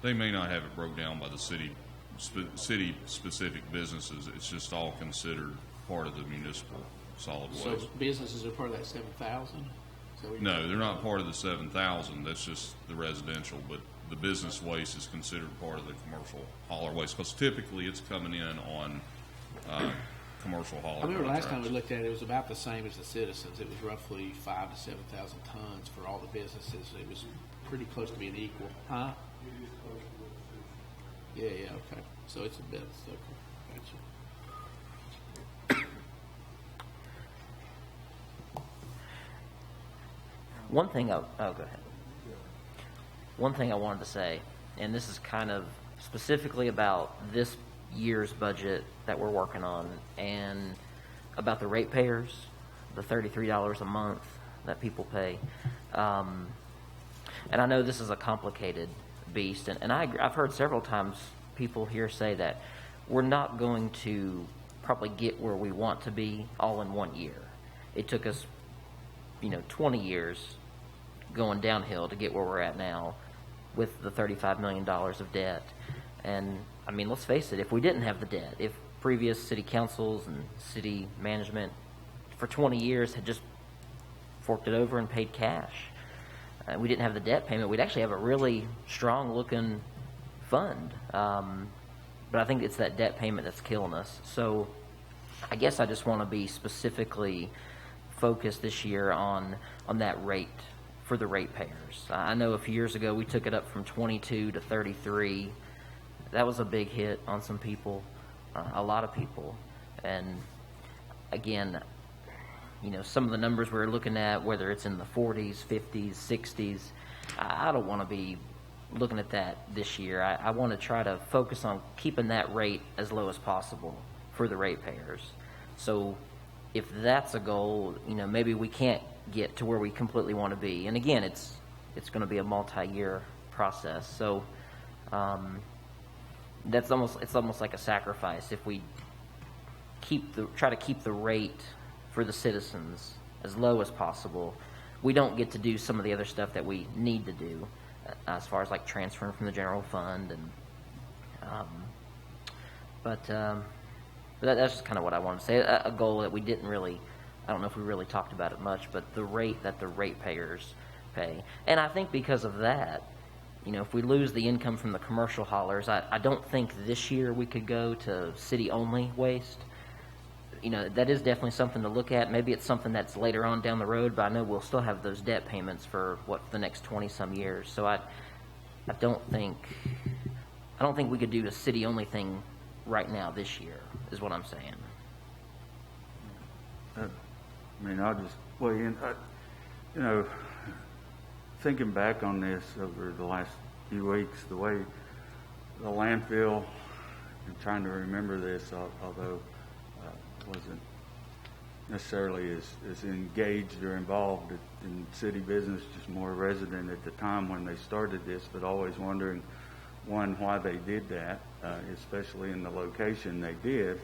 They may not have it broke down by the city-specific businesses. It's just all considered part of the municipal solid waste. So businesses are part of that 7,000? No, they're not part of the 7,000. That's just the residential. But the business waste is considered part of the commercial hauler waste because typically it's coming in on commercial hauler. I remember contracts. last time we looked at it, it was about the same as the citizens. It was roughly 5,000 to 7,000 tons for all the businesses. It was pretty close to being equal. Huh? Yeah, okay. So it's a bit, okay. Gotcha. One thing, go ahead. One thing I wanted to say, and this is kind of specifically about this year's budget that we're working on and about the ratepayers, the $33 a month that people pay. And I know this is a complicated beast, and I've heard several times people here say that we're not going to probably get where we want to be all in 1 year. It took us, 20 years going downhill to get where we're at now with the $35 million of debt. And, I mean, let's face it, if we didn't have the debt, if previous city councils and city management for 20 years had just forked it over and paid cash, we didn't have the debt payment, we'd actually have a really strong-looking fund. But I think it's that debt payment that's killing us. So I guess I just want to be specifically focused this year on that rate for the ratepayers. I know a few years ago we took it up from 22 to 33. That was a big hit on some people, a lot of people. And again, some of the numbers we're looking at, whether it's in the 40s, 50s, 60s, I don't want to be looking at that this year. I want to try to focus on keeping that rate as low as possible for the ratepayers. So if that's a goal, maybe we can't get to where we completely want to be. And again, it's going to be a multi-year process. So it's almost like a sacrifice if we try to keep the rate for the citizens as low as possible. We don't get to do some of the other stuff that we need to do, as far as like transferring from the general fund and But that's just kind of what I wanted to say. A goal that we didn't really, I don't know if we really talked about it much, but the rate that the ratepayers pay. And I think because of that, you know, if we lose the income from the commercial haulers, I don't think this year we could go to city-only waste. You know, that is definitely something to look at. Maybe it's something that's later on down the road, but I know we'll still have those debt payments for, the next 20-some years. So I don't think we could do a city-only thing right now this year, is what I'm saying. I mean, I'll just weigh in. You know, thinking back on this over the last few weeks, the way the landfill, I'm trying to remember this, although wasn't necessarily as engaged or involved in city business, just more resident at the time when they started this, but always wondering, one, why they did that, especially in the location they did,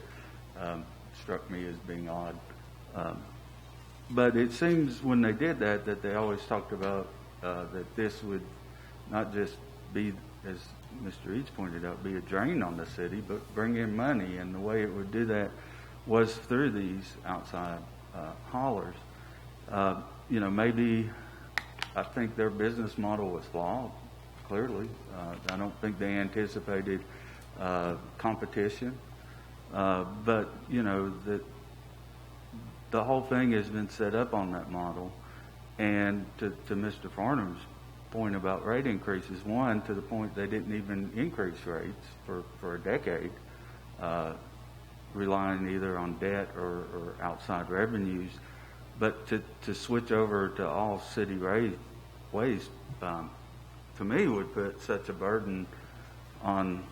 struck me as being odd. But it seems when they did that they always talked about that this would not just be, as Mr. Eads pointed out, be a drain on the city, but bring in money. And the way it would do that was through these outside haulers. You know, maybe I think their business model was flawed, clearly. I don't think they anticipated competition. But, you know, the whole thing has been set up on that model. And to Mr. Farnham's point about rate increases, one, to the point they didn't even increase rates for a decade, relying either on debt or outside revenues. But to switch over to all city waste, to me, would put such a burden on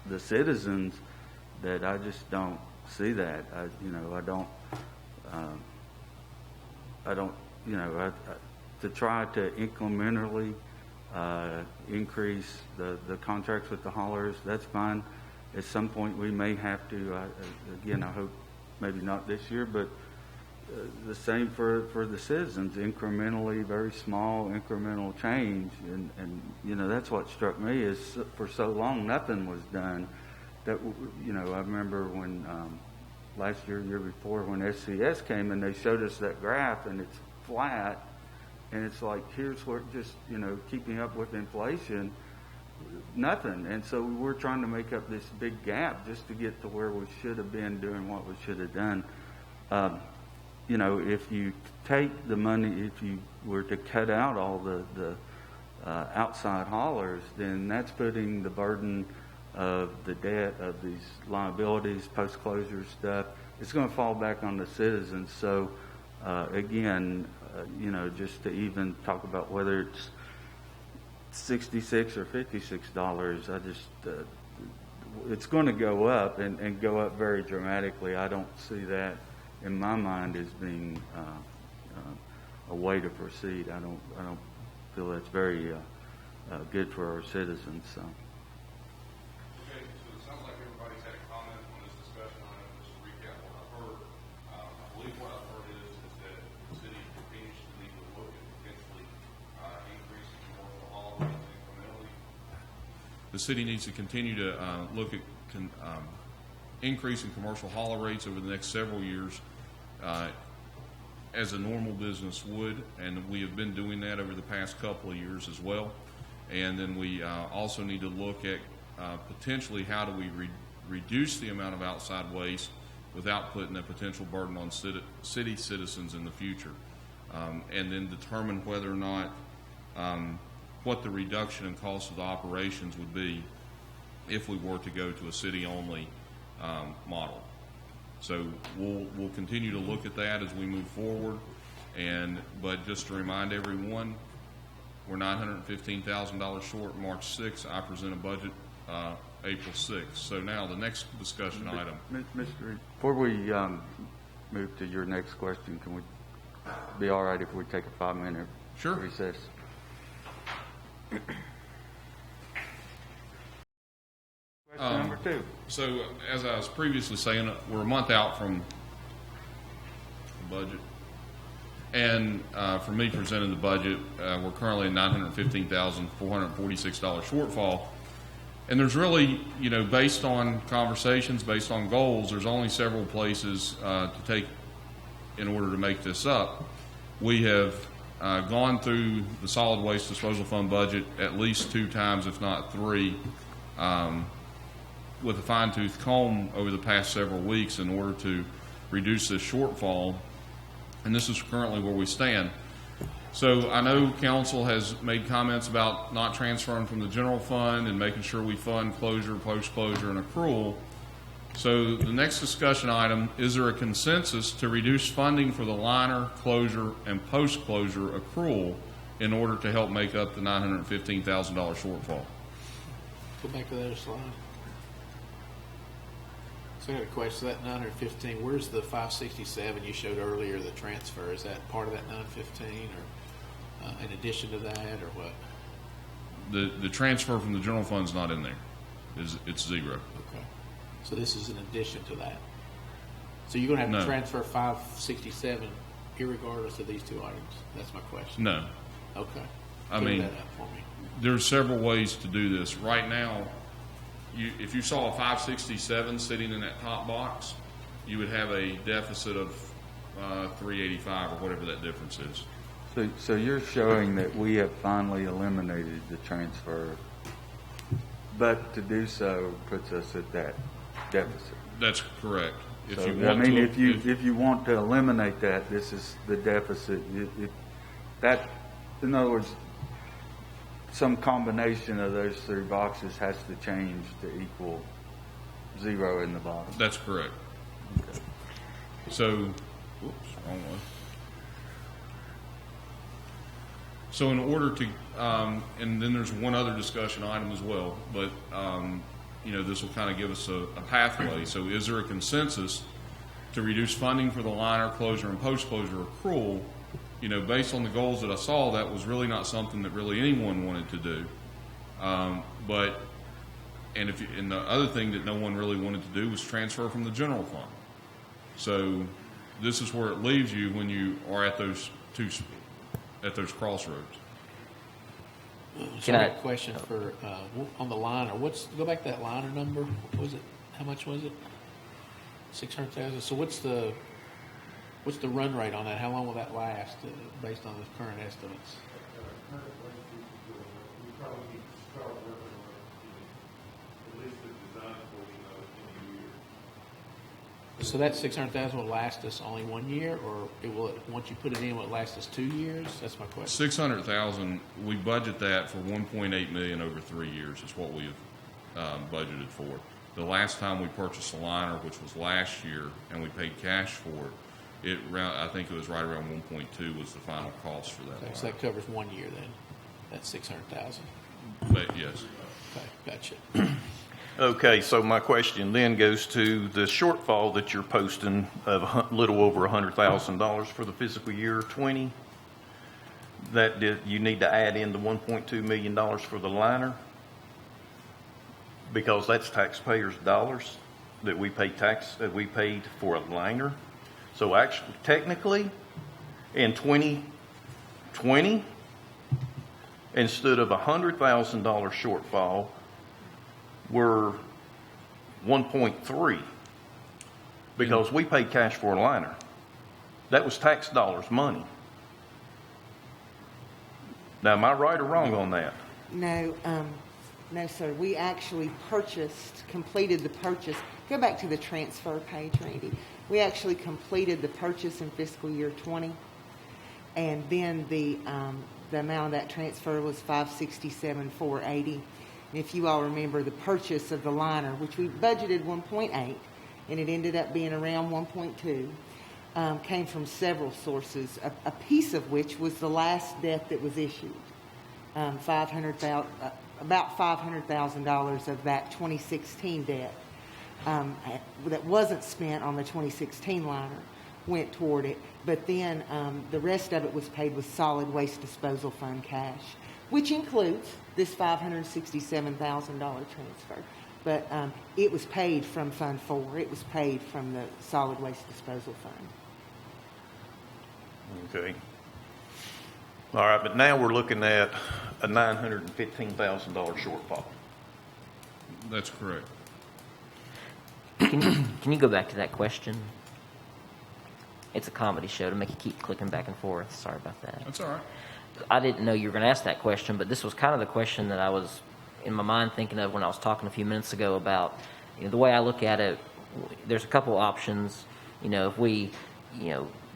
the citizens that I just don't see that. To try to incrementally increase the contracts with the haulers, that's fine. At some point we may have to, again, I hope maybe not this year, but the same for the citizens, incrementally, very small incremental change. And you know, that's what struck me is for so long nothing was done. That, you know, I remember when last year before, when SCS came and they showed us that graph and it's flat, and it's like, here's where just, you know, keeping up with inflation, nothing. And so we're trying to make up this big gap just to get to where we should have been doing what we should have done. You know, if you take the money, if you were to cut out all the outside haulers, then that's putting the burden of the debt, of these liabilities, post-closure stuff, it's going to fall back on the citizens. So, again, you know, just to even talk about whether it's $66 or $56, I just, it's going to go up and go up very dramatically. I don't see that in my mind as being a way to proceed. I don't feel that's very good for our citizens. So. Okay, so it sounds like everybody's had a comment on this discussion item. Just to recap what I've heard, I believe what I've heard is that the city continues to need to look at potentially increasing commercial haul rates incrementally. The city needs to continue to look at increasing commercial hauler rates over the next several years as a normal business would, and we have been doing that over the past couple of years as well. And then we also need to look at potentially how do we reduce the amount of outside waste without putting a potential burden on city citizens in the future, and then determine whether or not what the reduction in cost of the operations would be if we were to go to a city-only model. So we'll continue to look at that as we move forward. But just to remind everyone, we're $915,000 short March 6th. I present a budget April 6th. So now the next discussion item. Mr. Before we move to your next question, can we be all right if we take a 5-minute recess? Number 2. So, as I was previously saying, we're a month out from the budget. And for me presenting the budget, we're currently at $915,446 shortfall. And there's really, based on conversations, based on goals, there's only several places to take in order to make this up. We have gone through the solid waste disposal fund budget at least 2 times, if not 3, with a fine-tooth comb over the past several weeks in order to reduce this shortfall, and this is currently where we stand. So I know council has made comments about not transferring from the general fund and making sure we fund closure, post-closure, and accrual. So the next discussion item, is there a consensus to reduce funding for the liner, closure, and post-closure accrual in order to help make up the $915,000 shortfall? Go back to the other slide. So I got a question. That 915, where's the 567 you showed earlier, the transfer? Is that part of that 915 or in addition to that or what? The transfer from the general fund's not in there. It's 0. Okay. So this is in addition to that. So you're going to have to transfer 567 irregardless of these 2 items? That's my question. No. Okay. I Clear mean, that up for me. there's several ways to do this. Right now, if you saw a 567 sitting in that top box, you would have a deficit of 385 or whatever that difference is. So you're showing that we have finally eliminated the transfer, but to do so puts us at that deficit. That's correct. If So, you want if you want to eliminate that, this is the deficit. In other words, some combination of those 3 boxes has to change to equal 0 in the bottom. That's correct. Okay. So, whoops, wrong one. So in order to, and then there's one other discussion item as well, but this will kind of give us a pathway. So is there a consensus to reduce funding for the liner, closure, and post-closure accrual? Based on the goals that I saw, that was really not something that really anyone wanted to do. And the other thing that no one really wanted to do was transfer from the general fund. So this is where it leaves you when you are at those crossroads. So I got a question for on the liner. Go back to that liner number. What was it? How much was it? 600,000. So what's the run rate on that? How long will that last based on the current estimates? We probably need to start working on at least the design portion of it in a year. So that 600,000 will last us only 1 year, or once you put it in, will it last us 2 years? That's my question. 600,000. We budget that for 1.8 million over 3 years. Is what we've budgeted for. The last time we purchased a liner, which was last year, and we paid cash for it, I think it was right around 1.2 was the final cost for that. Okay, so that covers 1 year then. That's 600,000. But yes. Okay, gotcha. Okay, so my question then goes to the shortfall that you're posting of a little over $100,000 for the fiscal year 20. You need to add in the $1.2 million for the liner, because that's taxpayers' dollars that we paid for a liner. So actually, technically, in 2020, instead of $100,000 shortfall, we're 1.3 because we paid cash for a liner. That was tax dollars money. Now, am I right or wrong on that? No, sir. We actually completed the purchase. Go back to the transfer page, Randy. We actually completed the purchase in fiscal year 20, and then the amount of that transfer was $567,480. And if you all remember, the purchase of the liner, which we budgeted 1.8, and it ended up being around 1.2. Came from several sources, a piece of which was the last debt that was issued. About $500,000 of that 2016 debt that wasn't spent on the 2016 liner went toward it. But then the rest of it was paid with solid waste disposal fund cash, which includes this $567,000 transfer. But it was paid from Fund 4. It was paid from the solid waste disposal fund. Okay. All right, but now we're looking at a $915,000 shortfall. That's correct. Can you go back to that question? It's a comedy show to make you keep clicking back and forth. Sorry about that. That's all right. I didn't know you were going to ask that question, but this was kind of the question that I was in my mind thinking of when I was talking a few minutes ago about, the way I look at it. There's a couple options. If we,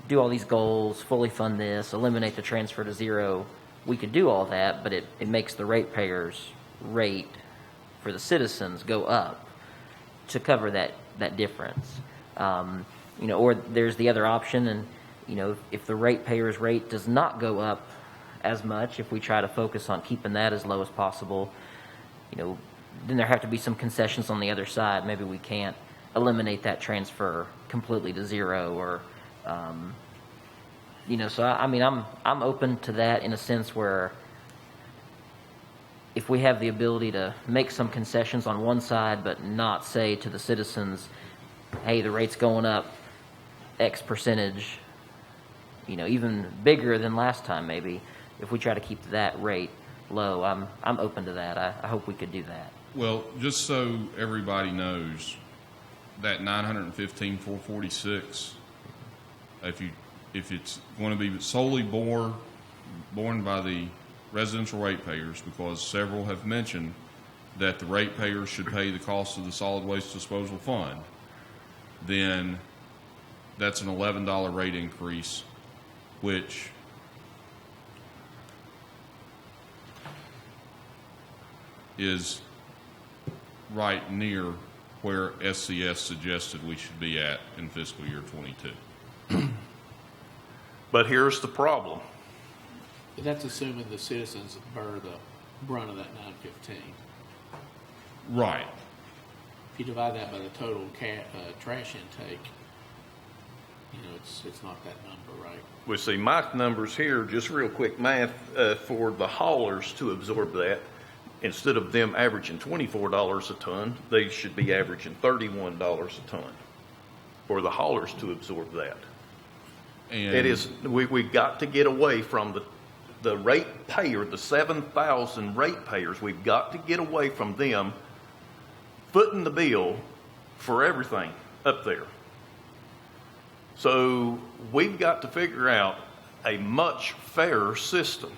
do all these goals, fully fund this, eliminate the transfer to zero, we could do all that, but it makes the ratepayers' rate for the citizens go up to cover that difference. Or there's the other option, and if the ratepayers' rate does not go up as much, if we try to focus on keeping that as low as possible, then there have to be some concessions on the other side. Maybe we can't eliminate that transfer completely to zero, or so I'm open to that in a sense where if we have the ability to make some concessions on one side but not say to the citizens, hey, the rate's going up X percentage, even bigger than last time, maybe if we try to keep that rate low, I'm open to that. I hope we could do that. Well, just so everybody knows, that $915,446, if it's going to be solely borne by the residential ratepayers, because several have mentioned that the ratepayers should pay the cost of the solid waste disposal fund, then that's an $11 rate increase, which is right near where SCS suggested we should be at in fiscal year 22. But here's the problem. But that's assuming the citizens bear the brunt of that 915. Right. If you divide that by the total trash intake, it's not that number, right? We see my numbers here, just real quick math, for the haulers to absorb that. Instead of them averaging $24 a ton, they should be averaging $31 a ton for the haulers to absorb that. And It is, we've got to get away from the rate payer, the 7,000 rate payers. We've got to get away from them footing the bill for everything up there. So we've got to figure out a much fairer system.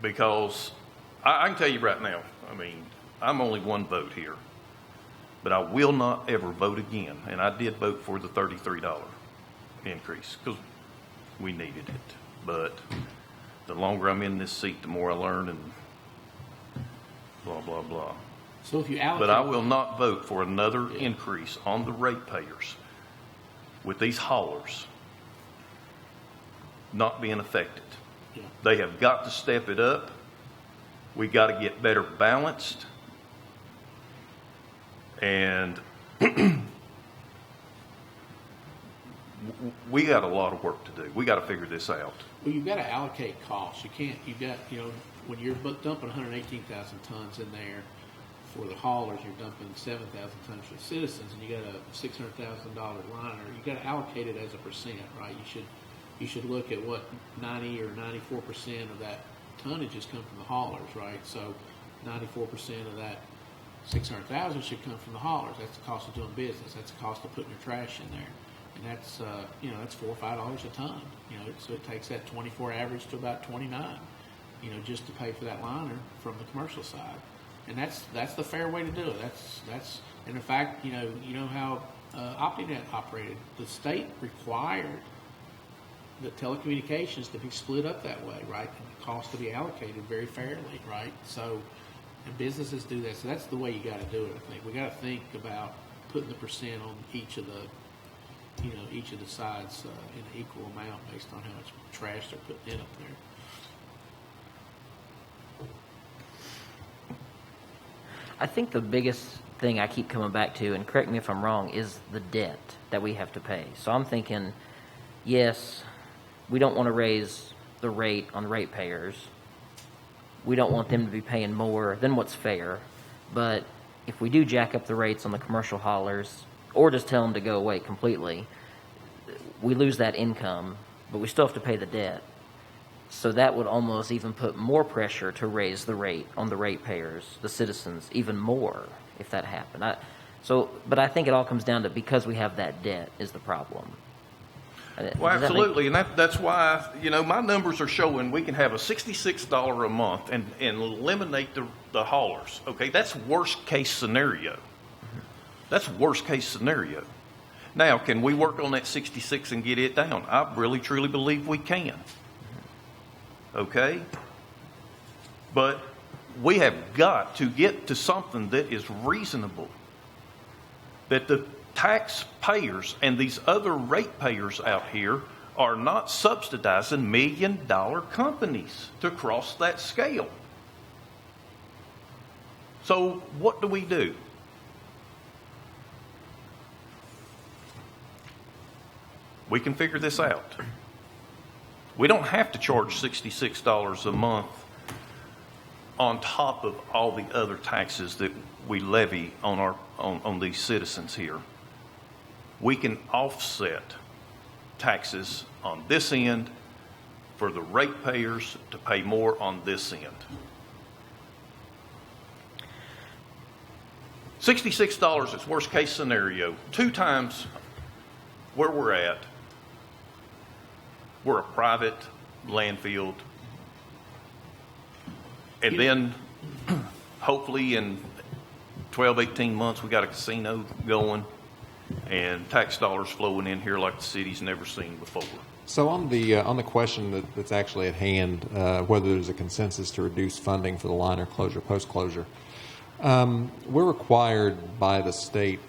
Because I can tell you right now, I'm only one vote here, but I will not ever vote again. And I did vote for the $33 increase because we needed it. But the longer I'm in this seat, the more I learn and blah, blah, blah. So if you allocate, But I will not vote for another increase on the ratepayers with these haulers not being affected. Yeah. They have got to step it up. We got to get better balanced. And we got a lot of work to do. We got to figure this out. Well, you've got to allocate costs. When you're dumping 118,000 tons in there for the haulers, you're dumping 7,000 tons for the citizens, and you got a $600,000 liner. You got to allocate it as a percent, right? You should look at what 90 or 94% of that tonnage has come from the haulers, right? So 94% of that 600,000 should come from the haulers. That's the cost of doing business. That's the cost of putting your trash in there, and that's that's $4 or $5 a ton. So it takes that 24 average to about 29, just to pay for that liner from the commercial side, and that's the fair way to do it. That's and in fact, how OptiNet operated. The state required the telecommunications to be split up that way, right? And the cost to be allocated very fairly, right? So, and businesses do that. So that's the way you got to do it, I think. We got to think about putting the percent on each of the sides in an equal amount based on how much trash they're putting in up there. I think the biggest thing I keep coming back to, and correct me if I'm wrong, is the debt that we have to pay. So I'm thinking, yes, we don't want to raise the rate on ratepayers. We don't want them to be paying more than what's fair. But if we do jack up the rates on the commercial haulers, or just tell them to go away completely, we lose that income, but we still have to pay the debt. So that would almost even put more pressure to raise the rate on the ratepayers, the citizens, even more if that happened. But I think it all comes down to because we have that debt is the problem. Well, absolutely, and that's why, my numbers are showing we can have a $66 a month and eliminate the haulers, okay? That's worst case scenario. That's worst case scenario. Now, can we work on that 66 and get it down? I really, truly believe we can, okay? But we have got to get to something that is reasonable, that the taxpayers and these other ratepayers out here are not subsidizing $1 million companies to cross that scale. So what do we do? We can figure this out. We don't have to charge $66 a month on top of all the other taxes that we levy on these citizens here. We can offset taxes on this end for the ratepayers to pay more on this end. $66 is worst case scenario. 2 times where we're at. We're a private landfill. And then hopefully in 12, 18 months, we got a casino going and tax dollars flowing in here like the city's never seen before. So on the question that's actually at hand, whether there's a consensus to reduce funding for the liner closure, post-closure, we're required by the state,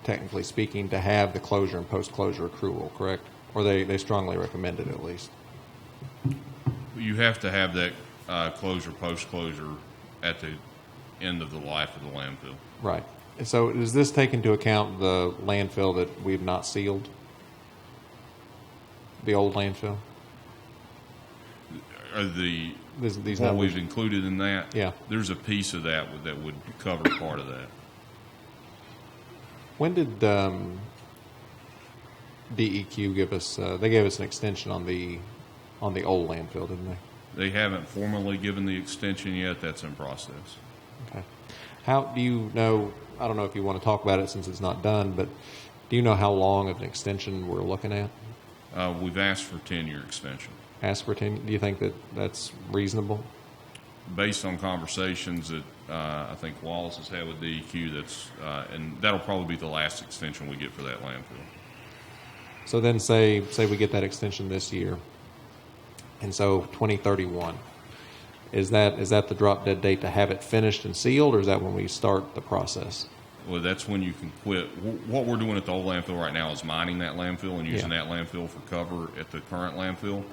technically speaking, to have the closure and post-closure accrual, correct? Or they strongly recommend it at least. You have to have that closure, post-closure at the end of the life of the landfill. Right. So does this take into account the landfill that we've not sealed? The old landfill? These what numbers? we've included in that? Yeah. There's a piece of that would cover part of that. When did DEQ give us? They gave us an extension on the old landfill, didn't they? They haven't formally given the extension yet. That's in process. Okay. How do you know? I don't know if you want to talk about it since it's not done, but do you know how long of an extension we're looking at? We've asked for 10-year extension. Ask for 10. Do you think that that's reasonable? Based on conversations that I think Wallace has had with DEQ, and that'll probably be the last extension we get for that landfill. So then say we get that extension this year, and so 2031, is that the drop dead date to have it finished and sealed, or is that when we start the process? Well, that's when you can quit. What we're doing at the old landfill right now is mining that landfill and using that landfill for cover at the current landfill,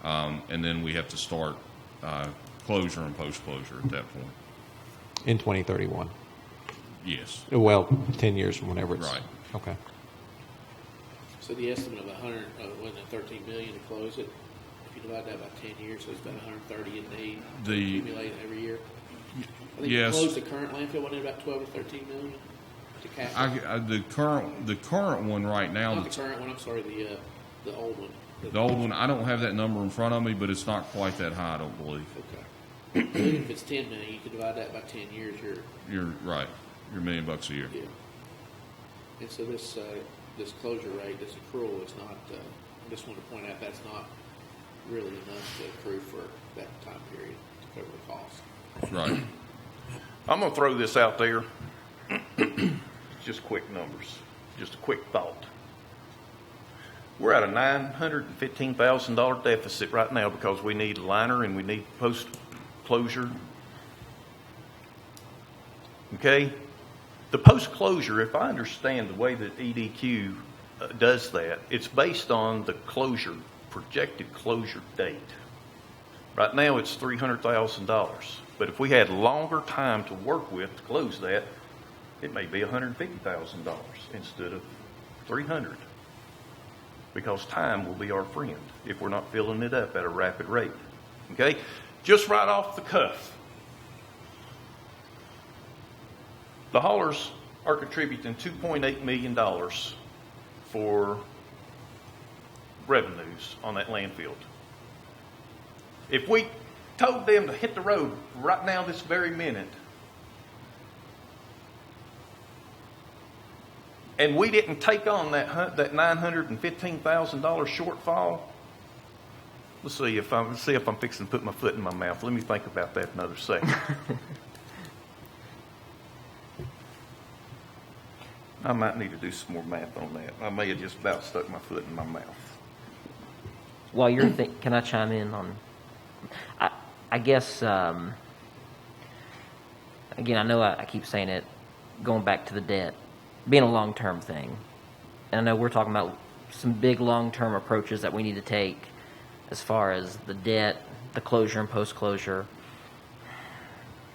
and then we have to start closure and post-closure at that point. In 2031? Yes. Well, 10 years from whenever it's... Right. Okay. So the estimate of wasn't it $13 million to close it? If you divide that by 10 years, so it's about $130 in need to accumulate every year. I think Yes. you closed the current landfill, wasn't it about 12 or 13 million to cap it? The current one right now. Not the current one. I'm sorry, the old one. The old one. I don't have that number in front of me, but it's not quite that high. I don't believe. Okay. Even if it's 10 million, you could divide that by 10 years. You're right. You're $1 million a year. Yeah. And so this closure rate, this accrual, is not. I just want to point out that's not really enough to accrue for that time period to cover the cost. Right. I'm going to throw this out there. Just quick numbers. Just a quick thought. We're at a $915,000 deficit right now because we need liner and we need post-closure. Okay? The post-closure, if I understand the way that EDQ does that, it's based on the projected closure date. Right now it's $300,000. But if we had longer time to work with to close that, it may be $150,000 instead of $300,000. Because time will be our friend if we're not filling it up at a rapid rate. Okay? Just right off the cuff. The haulers are contributing $2.8 million for revenues on that landfill. If we told them to hit the road right now, this very minute, and we didn't take on that $915,000 shortfall, let's see if I'm fixing to put my foot in my mouth. Let me think about that another second. I might need to do some more math on that. I may have just about stuck my foot in my mouth. While you're can I chime in on? I guess again, I know I keep saying it, going back to the debt being a long-term thing. And I know we're talking about some big long-term approaches that we need to take as far as the debt, the closure and post-closure,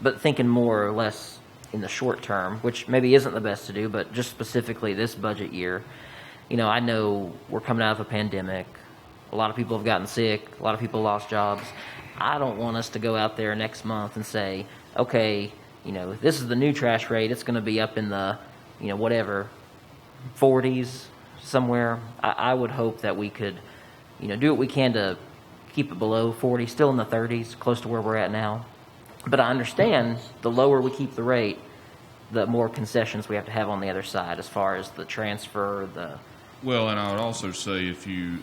but thinking more or less in the short term, which maybe isn't the best to do, but just specifically this budget year. You know, I know we're coming out of a pandemic. A lot of people have gotten sick. A lot of people lost jobs. I don't want us to go out there next month and say, okay, you know, this is the new trash rate. It's going to be up in the, you know, whatever, 40s somewhere. I would hope that we could, you know, do what we can to keep it below 40, still in the 30s, close to where we're at now. But I understand the lower we keep the rate, the more concessions we have to have on the other side as far as the transfer, Well, and I would also say the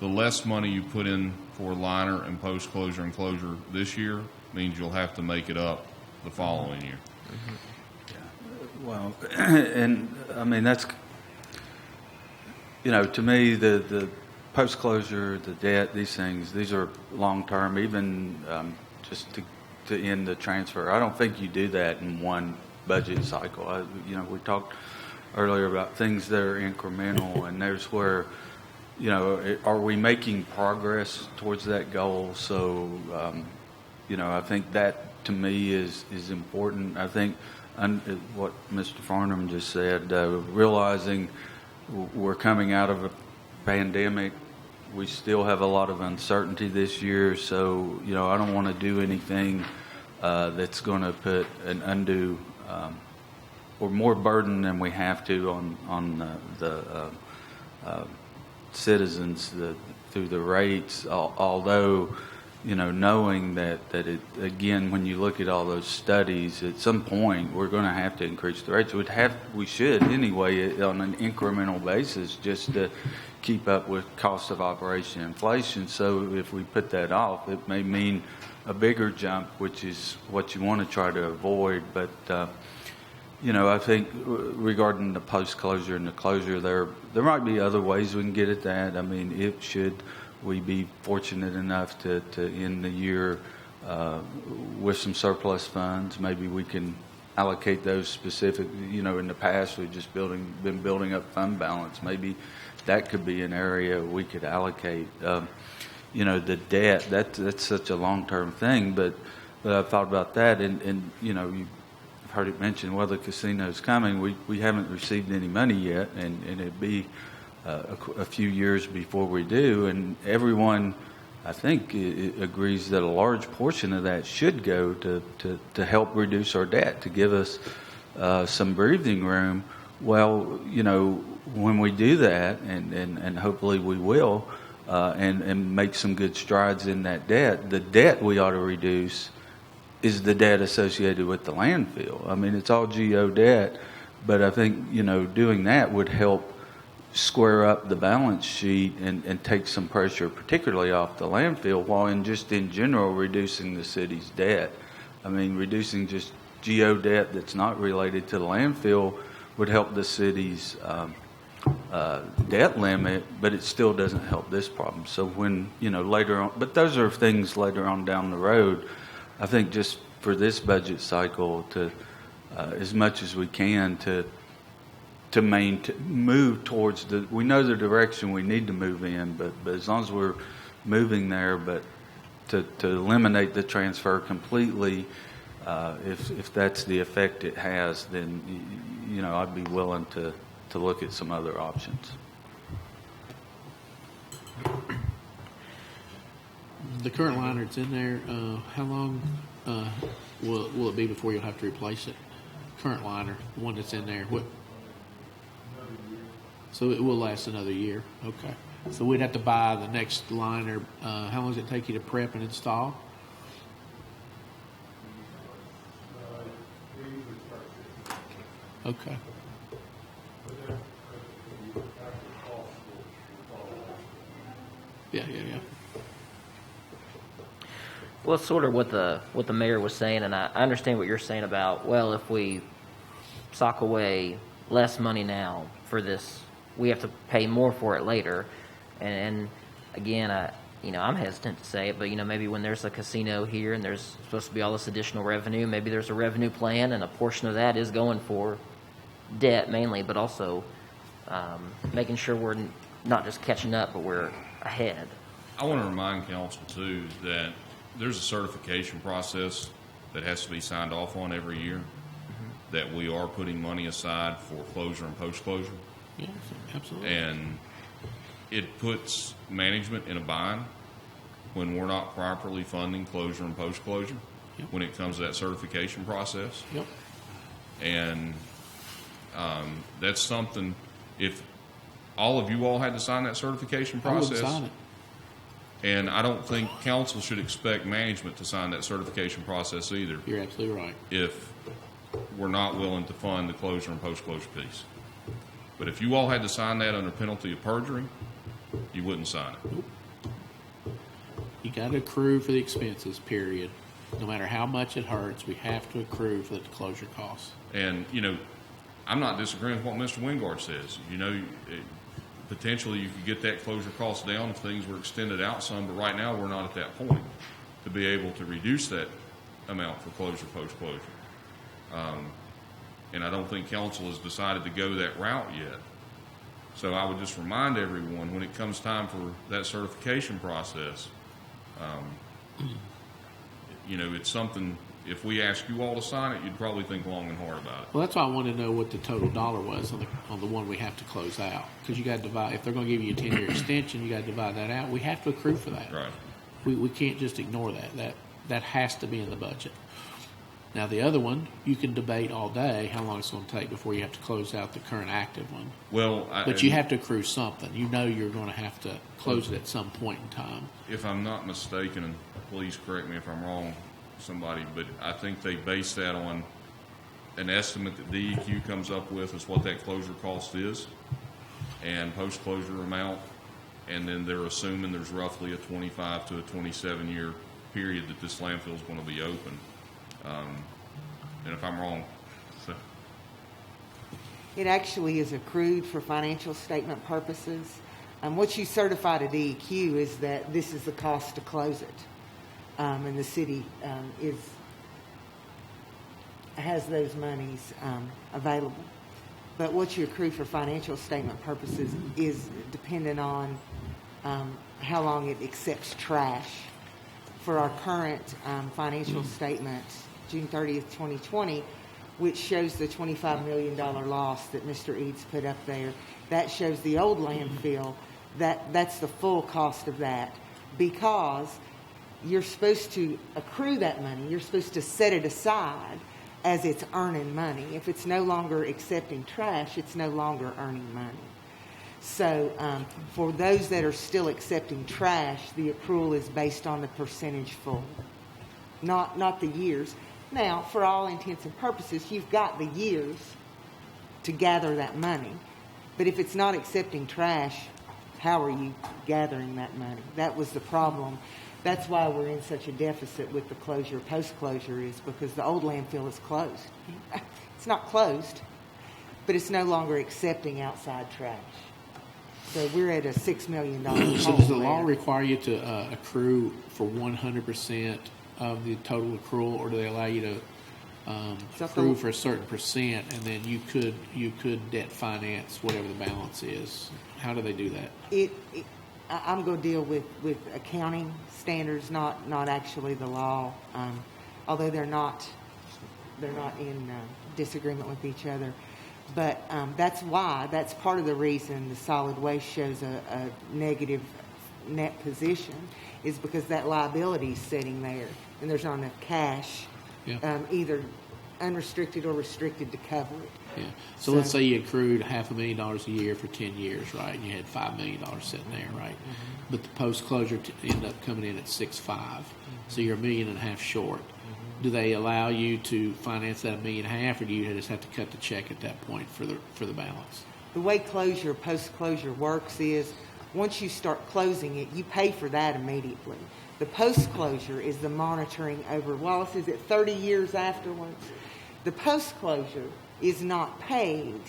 less money you put in for liner and post-closure and closure this year means you'll have to make it up the following year. Mm-hmm. Well, and I mean, that's, you know, to me, the post-closure, the debt, these things, these are long-term, even just to end the transfer. I don't think you do that in one budget cycle. You know, we talked earlier about things that are incremental, and there's where, you know, are we making progress towards that goal? So, you know, I think that to me is important. I think what Mr. Farnham just said, realizing we're coming out of a pandemic, we still have a lot of uncertainty this year. So, you know, I don't want to do anything that's going to put an undue or more burden than we have to on the citizens through the rates, although, you know, knowing that it, again, when you look at all those studies, at some point we're going to have to increase the rates. We should anyway on an incremental basis just to keep up with cost of operation inflation. So if we put that off, it may mean a bigger jump, which is what you want to try to avoid. But you know, I think regarding the post-closure and the closure, there might be other ways we can get at that. I mean, should we be fortunate enough to end the year with some surplus funds, maybe we can allocate those specific. You know, in the past we've just been building up fund balance. Maybe that could be an area we could allocate. You know, the debt, that's such a long-term thing, but I've thought about that, and you know, you've heard it mentioned, well, the casino's coming. We haven't received any money yet, and it'd be a few years before we do, and everyone, I think, agrees that a large portion of that should go to help reduce our debt, to give us some breathing room. Well, you know, when we do that, and hopefully we will, and make some good strides in that debt, the debt we ought to reduce is the debt associated with the landfill. I mean, it's all GO debt, but I think, you know, doing that would help square up the balance sheet and take some pressure, particularly off the landfill, while in general reducing the city's debt. I mean, reducing just GO debt that's not related to the landfill would help the city's debt limit, but it still doesn't help this problem. So when, you know, later on, but those are things later on down the road. I think just for this budget cycle, to as much as we can to move towards we know the direction we need to move in, but as long as we're moving there, but to eliminate the transfer completely, if that's the effect it has, then, you know, I'd be willing to look at some other options. The current liner that's in there, how long will it be before you'll have to replace it? Current liner, the one that's in there, what? So it will last another year. Okay. So we'd have to buy the next liner. How long does it take you to prep and install? We usually start 50. Okay. But then, after the cost will follow. Yeah. Well, it's sort of what the mayor was saying, and I understand what you're saying about, well, if we sock away less money now for this, we have to pay more for it later. And again, I'm hesitant to say it, but maybe when there's a casino here and there's supposed to be all this additional revenue, maybe there's a revenue plan, and a portion of that is going for debt mainly, but also making sure we're not just catching up, but we're ahead. I want to remind council too that there's a certification process that has to be signed off on every year, that we are putting money aside for closure and post-closure. Yeah, absolutely. And it puts management in a bind when we're not properly funding closure and post-closure when it comes to that certification process. Yep. And that's something, if all of you all had to sign that certification process. I wouldn't sign it. And I don't think council should expect management to sign that certification process either You're absolutely right. if we're not willing to fund the closure and post-closure piece. But if you all had to sign that under penalty of perjury, you wouldn't sign it. You got to accrue for the expenses, period. No matter how much it hurts, we have to accrue for the closure costs. And, I'm not disagreeing with what Mr. Wingard says. Potentially you could get that closure cost down if things were extended out some, but right now we're not at that point to be able to reduce that amount for closure, post-closure. And I don't think council has decided to go that route yet. So I would just remind everyone, when it comes time for that certification process, it's something, if we ask you all to sign it, you'd probably think long and hard about it. Well, that's why I wanted to know what the total dollar was on the one we have to close out. Because you got to divide, if they're going to give you a 10-year extension, you got to divide that out. We have to accrue for that. Right. We can't just ignore that. That has to be in the budget. Now, the other one, you can debate all day how long it's going to take before you have to close out the current active one. Well, But you have to accrue something. You're going to have to close it at some point in time. If I'm not mistaken, and please correct me if I'm wrong, somebody, but I think they base that on an estimate that DEQ comes up with as what that closure cost is and post-closure amount, and then they're assuming there's roughly a 25 to a 27-year period that this landfill is going to be open. And if I'm wrong, so. It actually is accrued for financial statement purposes. What you certify to DEQ is that this is the cost to close it. And the city has those monies available. But what you accrue for financial statement purposes is dependent on how long it accepts trash. For our current financial statement, June 30th, 2020, which shows the $25 million loss that Mr. Eads put up there, that shows the old landfill. That's the full cost of that, because you're supposed to accrue that money. You're supposed to set it aside as it's earning money. If it's no longer accepting trash, it's no longer earning money. So for those that are still accepting trash, the accrual is based on the percentage full, not the years. Now, for all intents and purposes, you've got the years to gather that money. But if it's not accepting trash, how are you gathering that money? That was the problem. That's why we're in such a deficit with the closure, post-closure, is because the old landfill is closed. It's not closed, but it's no longer accepting outside trash. So we're at a $6 million hole. So does the law require you to accrue for 100% of the total accrual, or do they allow you to accrue for a certain percent, and then you could debt finance whatever the balance is? How do they do that? I'm going to deal with accounting standards, not actually the law, although they're not in disagreement with each other. But that's part of the reason the solid waste shows a negative net position, is because that liability is sitting there and there's not enough cash either unrestricted or restricted to cover it. Yeah. So let's say you accrued $500,000 a year for 10 years, right? And you had $5 million sitting there, right? But the post-closure ended up coming in at 6.5. So you're $1.5 million short. Do they allow you to finance that $1.5 million, or do you just have to cut the check at that point for the balance? The way post-closure works is once you start closing it, you pay for that immediately. The post-closure is the monitoring over, Wallace, is it 30 years afterwards? The post-closure is not paid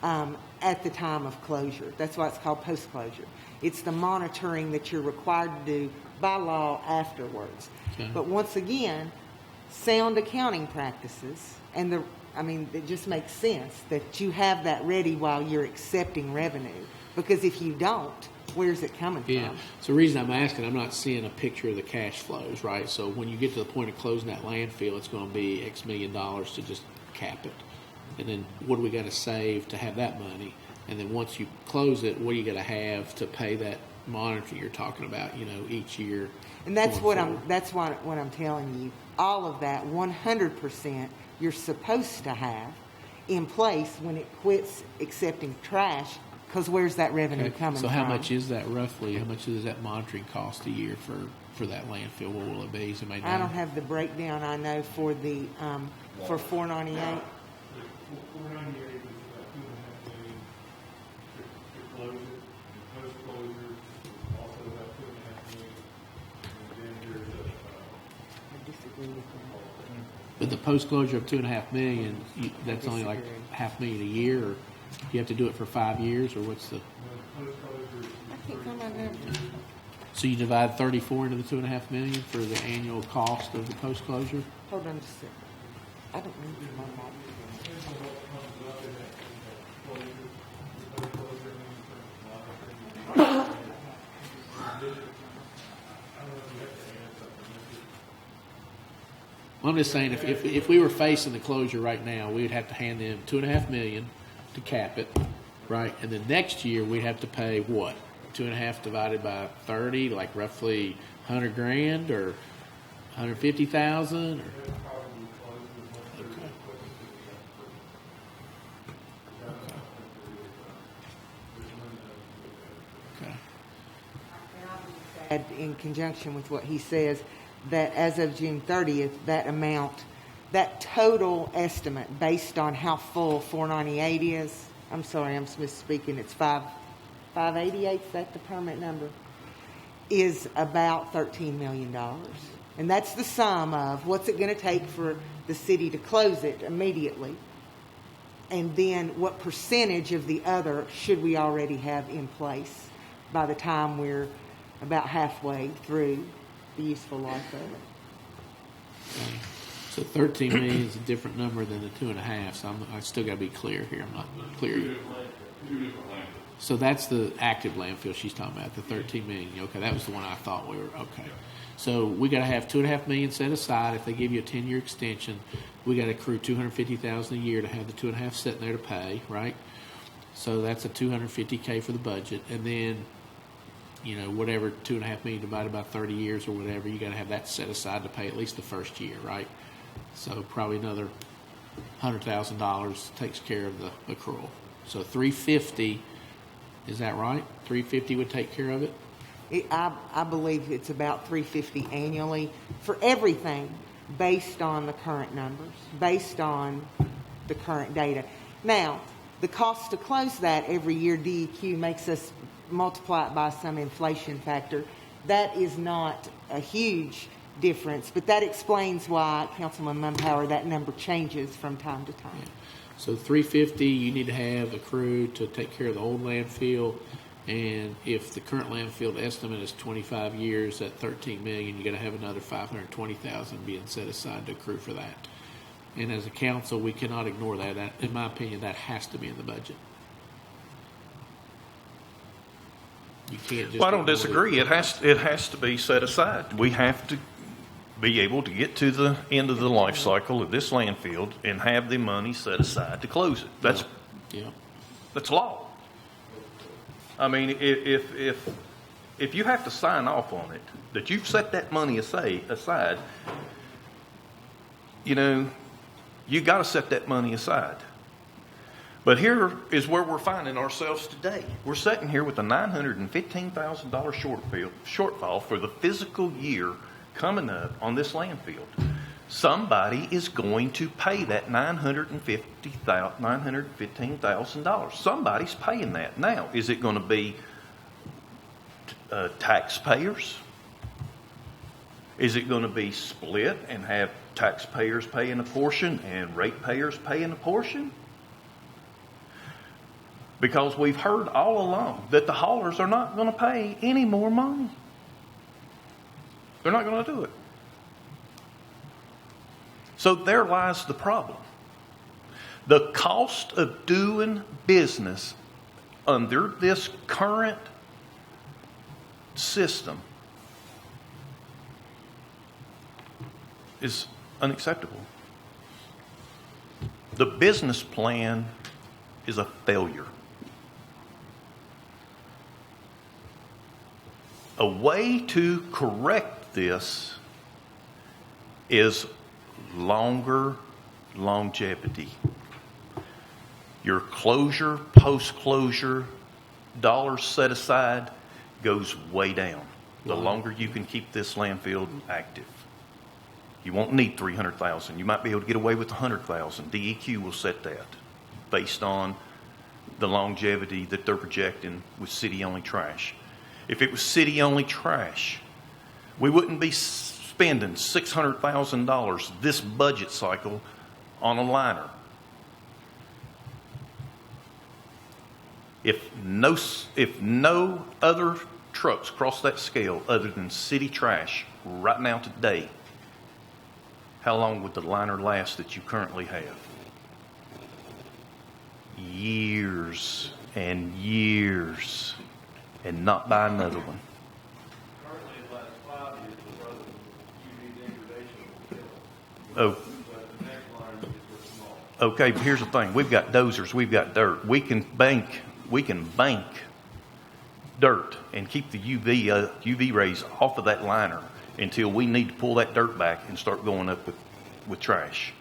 at the time of closure. That's why it's called post-closure. It's the monitoring that you're required to do by law afterwards. Okay. But once again, sound accounting practices, and it just makes sense that you have that ready while you're accepting revenue. Because if you don't, where's it coming from? Yeah. So the reason I'm asking, I'm not seeing a picture of the cash flows, right? So when you get to the point of closing that landfill, it's going to be X million dollars to just cap it. And then what do we got to save to have that money? And then once you close it, what do you got to have to pay that monitor you're talking about, each year? And that's what I'm telling you. All of that, 100%, you're supposed to have in place when it quits accepting trash, because where's that revenue coming from? So how much is that roughly? How much does that monitoring cost a year for that landfill? What will it be? Somebody know? I don't have the breakdown. I know for the for 498. 498 is about $2.5 million to close it, and post-closure is also about $2.5 million. And then there's I disagree with that. But the post-closure of $2.5 million, that's only like $500,000 a year, or you have to do it for 5 years, or what's the? post-closure. I can't find my numbers. So you divide 34 into the $2.5 million for the annual cost of the post-closure? Hold on just a second. I don't remember my mom. Well, I'm just saying, if we were facing the closure right now, we would have to hand them $2.5 million to cap it, right? And then next year we'd have to pay what? 2.5 divided by 30, like roughly $100,000 or $150,000, or And in conjunction with what he says, that as of June 30th, that amount, that total estimate based on how full 498 is, I'm sorry, I'm misspeaking, it's 588, is that the permit number, is about $13 million. And that's the sum of what's it going to take for the city to close it immediately, and then what percentage of the other should we already have in place by the time we're about halfway through the useful life of it. so 13 million is a different number than the 2.5. So I still got to be clear here. I'm not clear yet. So that's the active landfill she's talking about, the 13 million. Okay, that was the one I thought we were okay. So we got to have $2.5 million set aside. If they give you a 10-year extension, we got to accrue $250,000 a year to have the 2.5 sitting there to pay, right? So that's a $250K for the budget, and then whatever $2.5 million divided by 30 years or whatever, you got to have that set aside to pay at least the first year, right? So probably another $100,000 takes care of the accrual. So $350, is that right? $350 would take care of it. I believe it's about $350 annually for everything based on the current numbers, based on the current data. Now, the cost to close that every year, DEQ makes us multiply it by some inflation factor. That is not a huge difference, but that explains why, Councilman Mumpower, that number changes from time to time. Yeah. So $350 you need to have accrued to take care of the old landfill, and if the current landfill estimate is 25 years at $13 million, you got to have another $520,000 being set aside to accrue for that. And as a council, we cannot ignore that. That, in my opinion, that has to be in the budget. You can't just. Well, I don't disagree. It has to be set aside. We have to be able to get to the end of the life cycle of this landfill and have the money set aside to close it. That's law. I mean, if you have to sign off on it, that you've set that money aside, You got to set that money aside. But here is where we're finding ourselves today. We're sitting here with a $915,000 shortfall for the fiscal year coming up on this landfill. Somebody is going to pay that $915,000. Somebody's paying that. Now, is it going to be taxpayers? Is it going to be split and have taxpayers paying a portion and ratepayers paying a portion? Because we've heard all along that the haulers are not going to pay any more money. They're not going to do it. So there lies the problem. The cost of doing business under this current system is unacceptable. The business plan is a failure. A way to correct this is longer longevity. Your closure, post-closure, dollars set aside goes way down. The longer you can keep this landfill active. You won't need 300,000. You might be able to get away with 100,000. DEQ will set that based on the longevity that they're projecting with city-only trash. If it was city-only trash, we wouldn't be spending $600,000 this budget cycle on a liner. If no other trucks cross that scale other than city trash right now today, how long would the liner last that you currently have? Years and years, and not buy another one. Currently, it lasts 5 years because of UV degradation. Oh. But the next line is just small. Okay, but here's the thing. We've got dozers. We've got dirt. We can bank dirt and keep the UV rays off of that liner until we need to pull that dirt back and start going up with trash.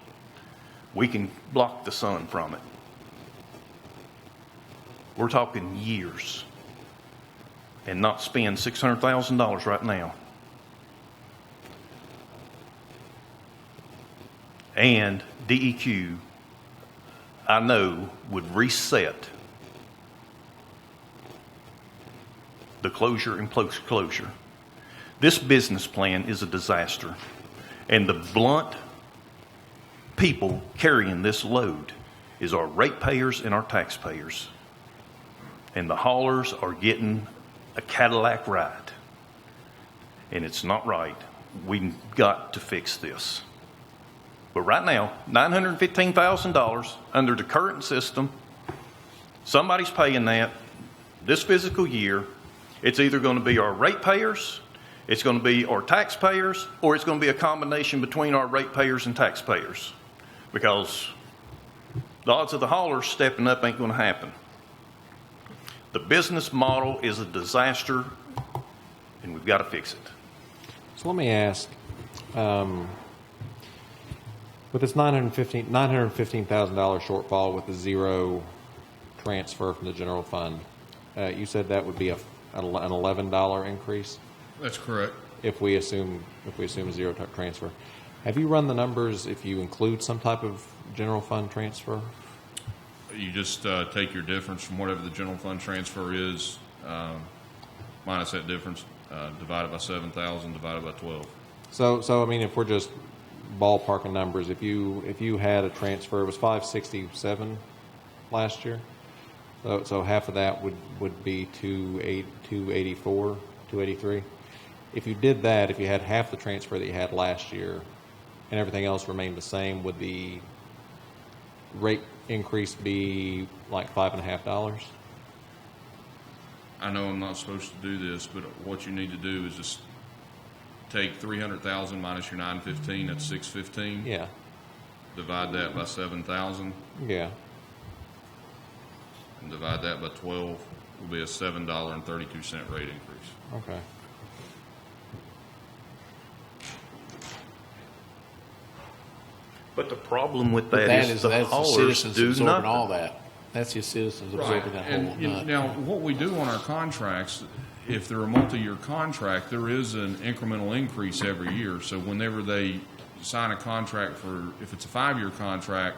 We can block the sun from it. We're talking years and not spend $600,000 right now. And DEQ, I know, would reset the closure and post-closure. This business plan is a disaster. And the blunt people carrying this load is our ratepayers and our taxpayers. And the haulers are getting a Cadillac ride. And it's not right. We've got to fix this. But right now, $915,000 under the current system, somebody's paying that this fiscal year. It's either going to be our ratepayers, it's going to be our taxpayers, or it's going to be a combination between our ratepayers and taxpayers. Because the odds of the haulers stepping up ain't going to happen. The business model is a disaster, and we've got to fix it. So let me ask, with this $915,000 shortfall with the zero transfer from the general fund, you said that would be an $11 increase? That's correct. If we assume a zero transfer. Have you run the numbers if you include some type of general fund transfer? You just take your difference from whatever the general fund transfer is, minus that difference, divided by 7,000, divided by 12. So I mean, if we're just ballparking numbers, if you had a transfer, it was 567 last year. So half of that would be 284, 283. If you did that, if you had half the transfer that you had last year, and everything else remained the same, would the rate increase be like $5.50? I know I'm not supposed to do this, but what you need to do is just take 300,000 minus your 915, that's 615. Yeah. Divide that by 7,000. Yeah. And divide that by 12 will be a $7.32 rate increase. Okay. But the problem with But that is the that's the haulers citizens do absorbing nothing. all that. That's the citizens absorbing that whole And, nut. now, what we do on our contracts, if they're a multi-year contract, there is an incremental increase every year. So whenever they sign a contract if it's a 5-year contract,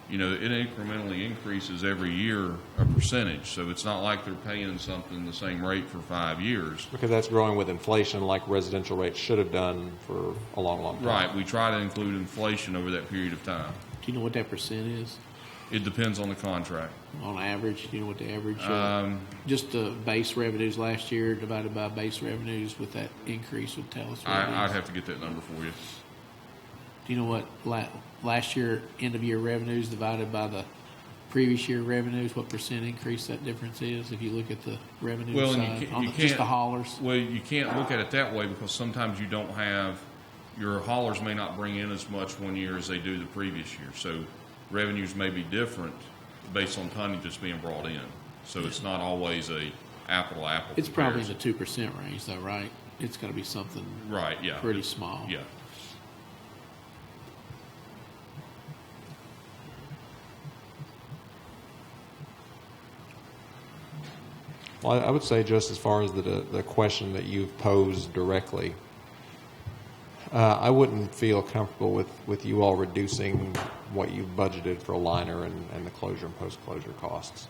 it incrementally increases every year a percentage. So it's not like they're paying something the same rate for 5 years. Because that's growing with inflation like residential rates should have done for a long, long time. Right. We try to include inflation over that period of time. Do you know what that percent is It depends on the contract. on average? Do you know what the average? Just the base revenues last year divided by base revenues with that increase would tell us. What it I'd is. have to get that number for you. Do you know what last year end of year revenues divided by the previous year revenues? What percent increase that difference is? If you look at the revenue Well, and side, you on can't, just the haulers. Well, you can't look at it that way because sometimes you don't have, your haulers may not bring in as much one year as they do the previous year. So revenues may be different based on tonnage that's being brought in. So it's not always a apple-to-apple It's probably in comparison. the 2% range, though, right? It's got to be something Right, yeah. pretty small. Yeah. Well, I would say just as far as the question that you've posed directly, I wouldn't feel comfortable with you all reducing what you've budgeted for a liner and the closure and post-closure costs.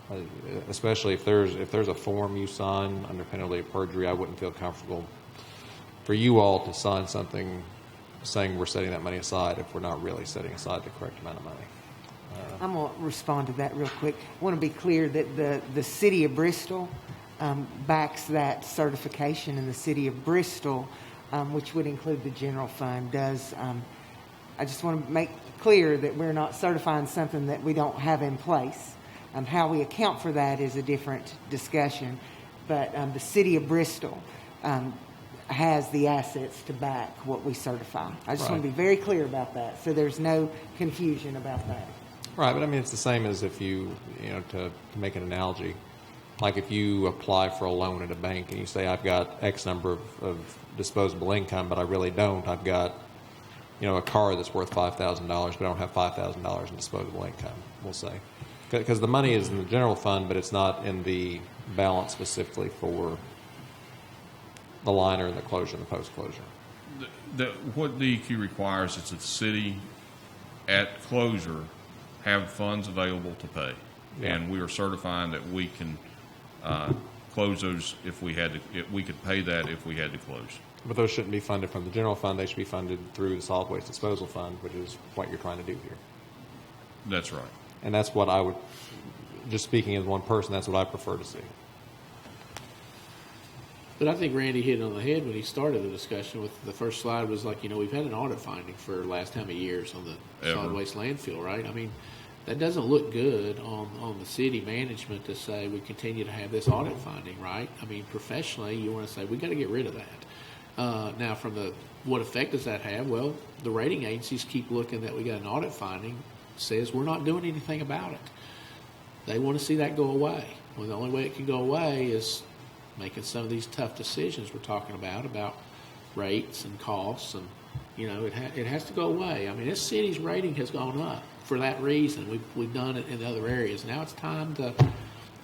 Especially if there's a form you sign under penalty of perjury, I wouldn't feel comfortable for you all to sign something saying we're setting that money aside if we're not really setting aside the correct amount of money. I'm going to respond to that real quick. I want to be clear that the city of Bristol backs that certification, and the city of Bristol, which would include the general fund, does. I just want to make clear that we're not certifying something that we don't have in place. How we account for that is a different discussion, but the city of Bristol has the assets to back what we certify. I just want to be very clear about that, so there's no confusion about that. Right, but I mean, it's the same as if to make an analogy, like if you apply for a loan at a bank and you say, I've got X number of disposable income, but I really don't. I've got, a car that's worth $5,000, but I don't have $5,000 in disposable income, we'll say. Because the money is in the general fund, but it's not in the balance specifically for the liner and the closure and the post-closure. What DEQ requires is that the city at closure have funds available to pay. Yeah. And we are certifying that we can close those if we had to, we could pay that if we had to close. But those shouldn't be funded from the general fund. They should be funded through the solid waste disposal fund, which is what you're trying to do here. That's right. And that's what I would, just speaking as one person, that's what I prefer to see. But I think Randy hit it on the head when he started the discussion with the first slide was like, we've had an audit finding for the last how many years on the solid waste landfill, right? I mean, that doesn't look good on the city management to say we continue to have this audit finding, right? I mean, professionally, you want to say we got to get rid of that. Now, from what effect does that have? Well, the rating agencies keep looking that we got an audit finding, says we're not doing anything about it. They want to see that go away. Well, the only way it can go away is making some of these tough decisions we're talking about rates and costs, and it has to go away. I mean, this city's rating has gone up for that reason. We've done it in other areas. Now it's time to,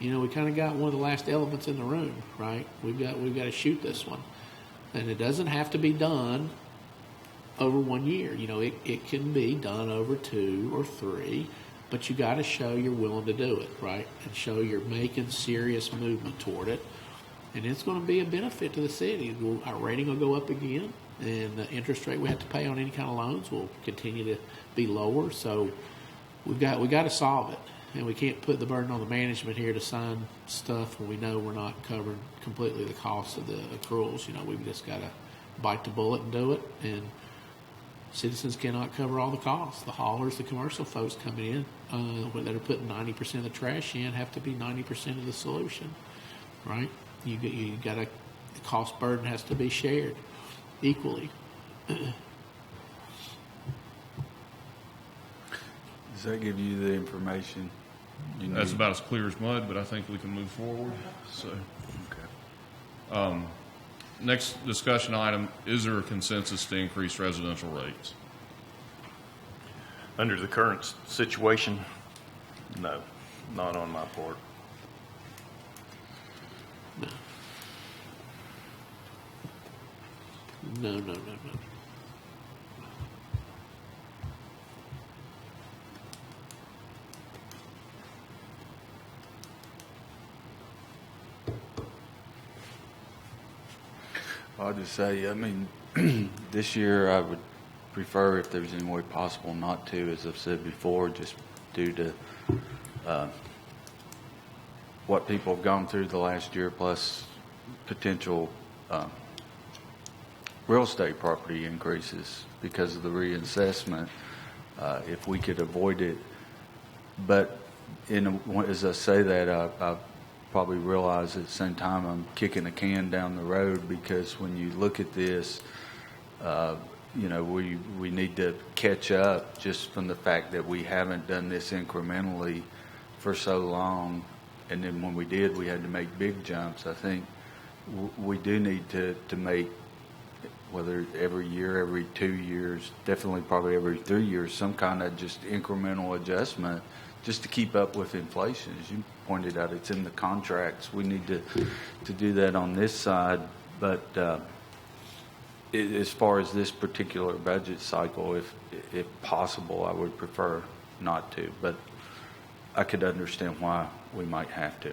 we kind of got one of the last elements in the room, right? We've got to shoot this one, and it doesn't have to be done over 1 year. It can be done over 2 or 3, but you got to show you're willing to do it, right? And show you're making serious movement toward it. And it's going to be a benefit to the city. Our rating will go up again, and the interest rate we have to pay on any kind of loans will continue to be lower. So we got to solve it, and we can't put the burden on the management here to sign stuff when we know we're not covering completely the cost of the accruals. We've just got to bite the bullet and do it. And citizens cannot cover all the costs. The haulers, the commercial folks coming in that are putting 90% of the trash in have to be 90% of the solution, right? You got the cost burden has to be shared equally. Does that give you the information you need? That's about as clear as mud, but I think we can move forward. So, Okay. Next discussion item, is there a consensus to increase residential rates? under the current situation, no, not on my part. No. I'll just say, I mean, this year I would prefer, if there's any way possible, not to, as I've said before, just due to what people have gone through the last year, plus potential real estate property increases because of the reassessment, if we could avoid it. But as I say that, I probably realize at the same time I'm kicking a can down the road, because when you look at this, we need to catch up just from the fact that we haven't done this incrementally for so long. And then when we did, we had to make big jumps. I think we do need to make, whether every year, every 2 years, definitely probably every 3 years, some kind of just incremental adjustment just to keep up with inflation. As you pointed out, it's in the contracts. We need to do that on this side. But as far as this particular budget cycle, if possible, I would prefer not to. But I could understand why we might have to.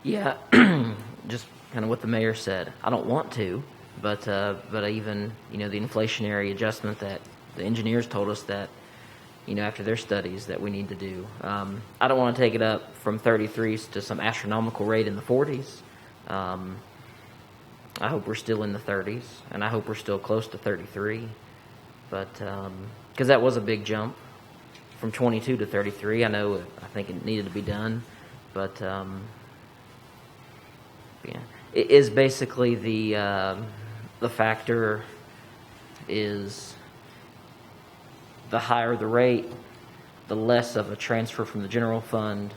Yeah, just kind of what the mayor said. I don't want to, but even, the inflationary adjustment that the engineers told us that, after their studies that we need to do. I don't want to take it up from 33s to some astronomical rate in the 40s. I hope we're still in the 30s, and I hope we're still close to 33. But because that was a big jump from 22 to 33. I think it needed to be done, but yeah, it is basically the factor is the higher the rate, the less of a transfer from the general fund.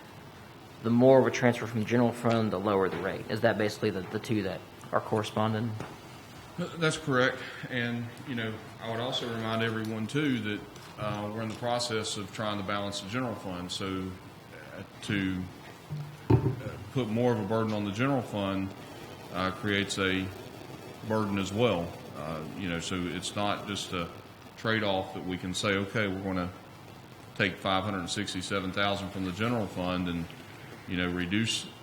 The more of a transfer from the general fund, the lower the rate. Is that basically the two that are corresponding? That's correct. And, I would also remind everyone, too, that we're in the process of trying to balance the general fund. So to put more of a burden on the general fund creates a burden as well. So it's not just a trade-off that we can say, okay, we're going to take $567,000 from the general fund and,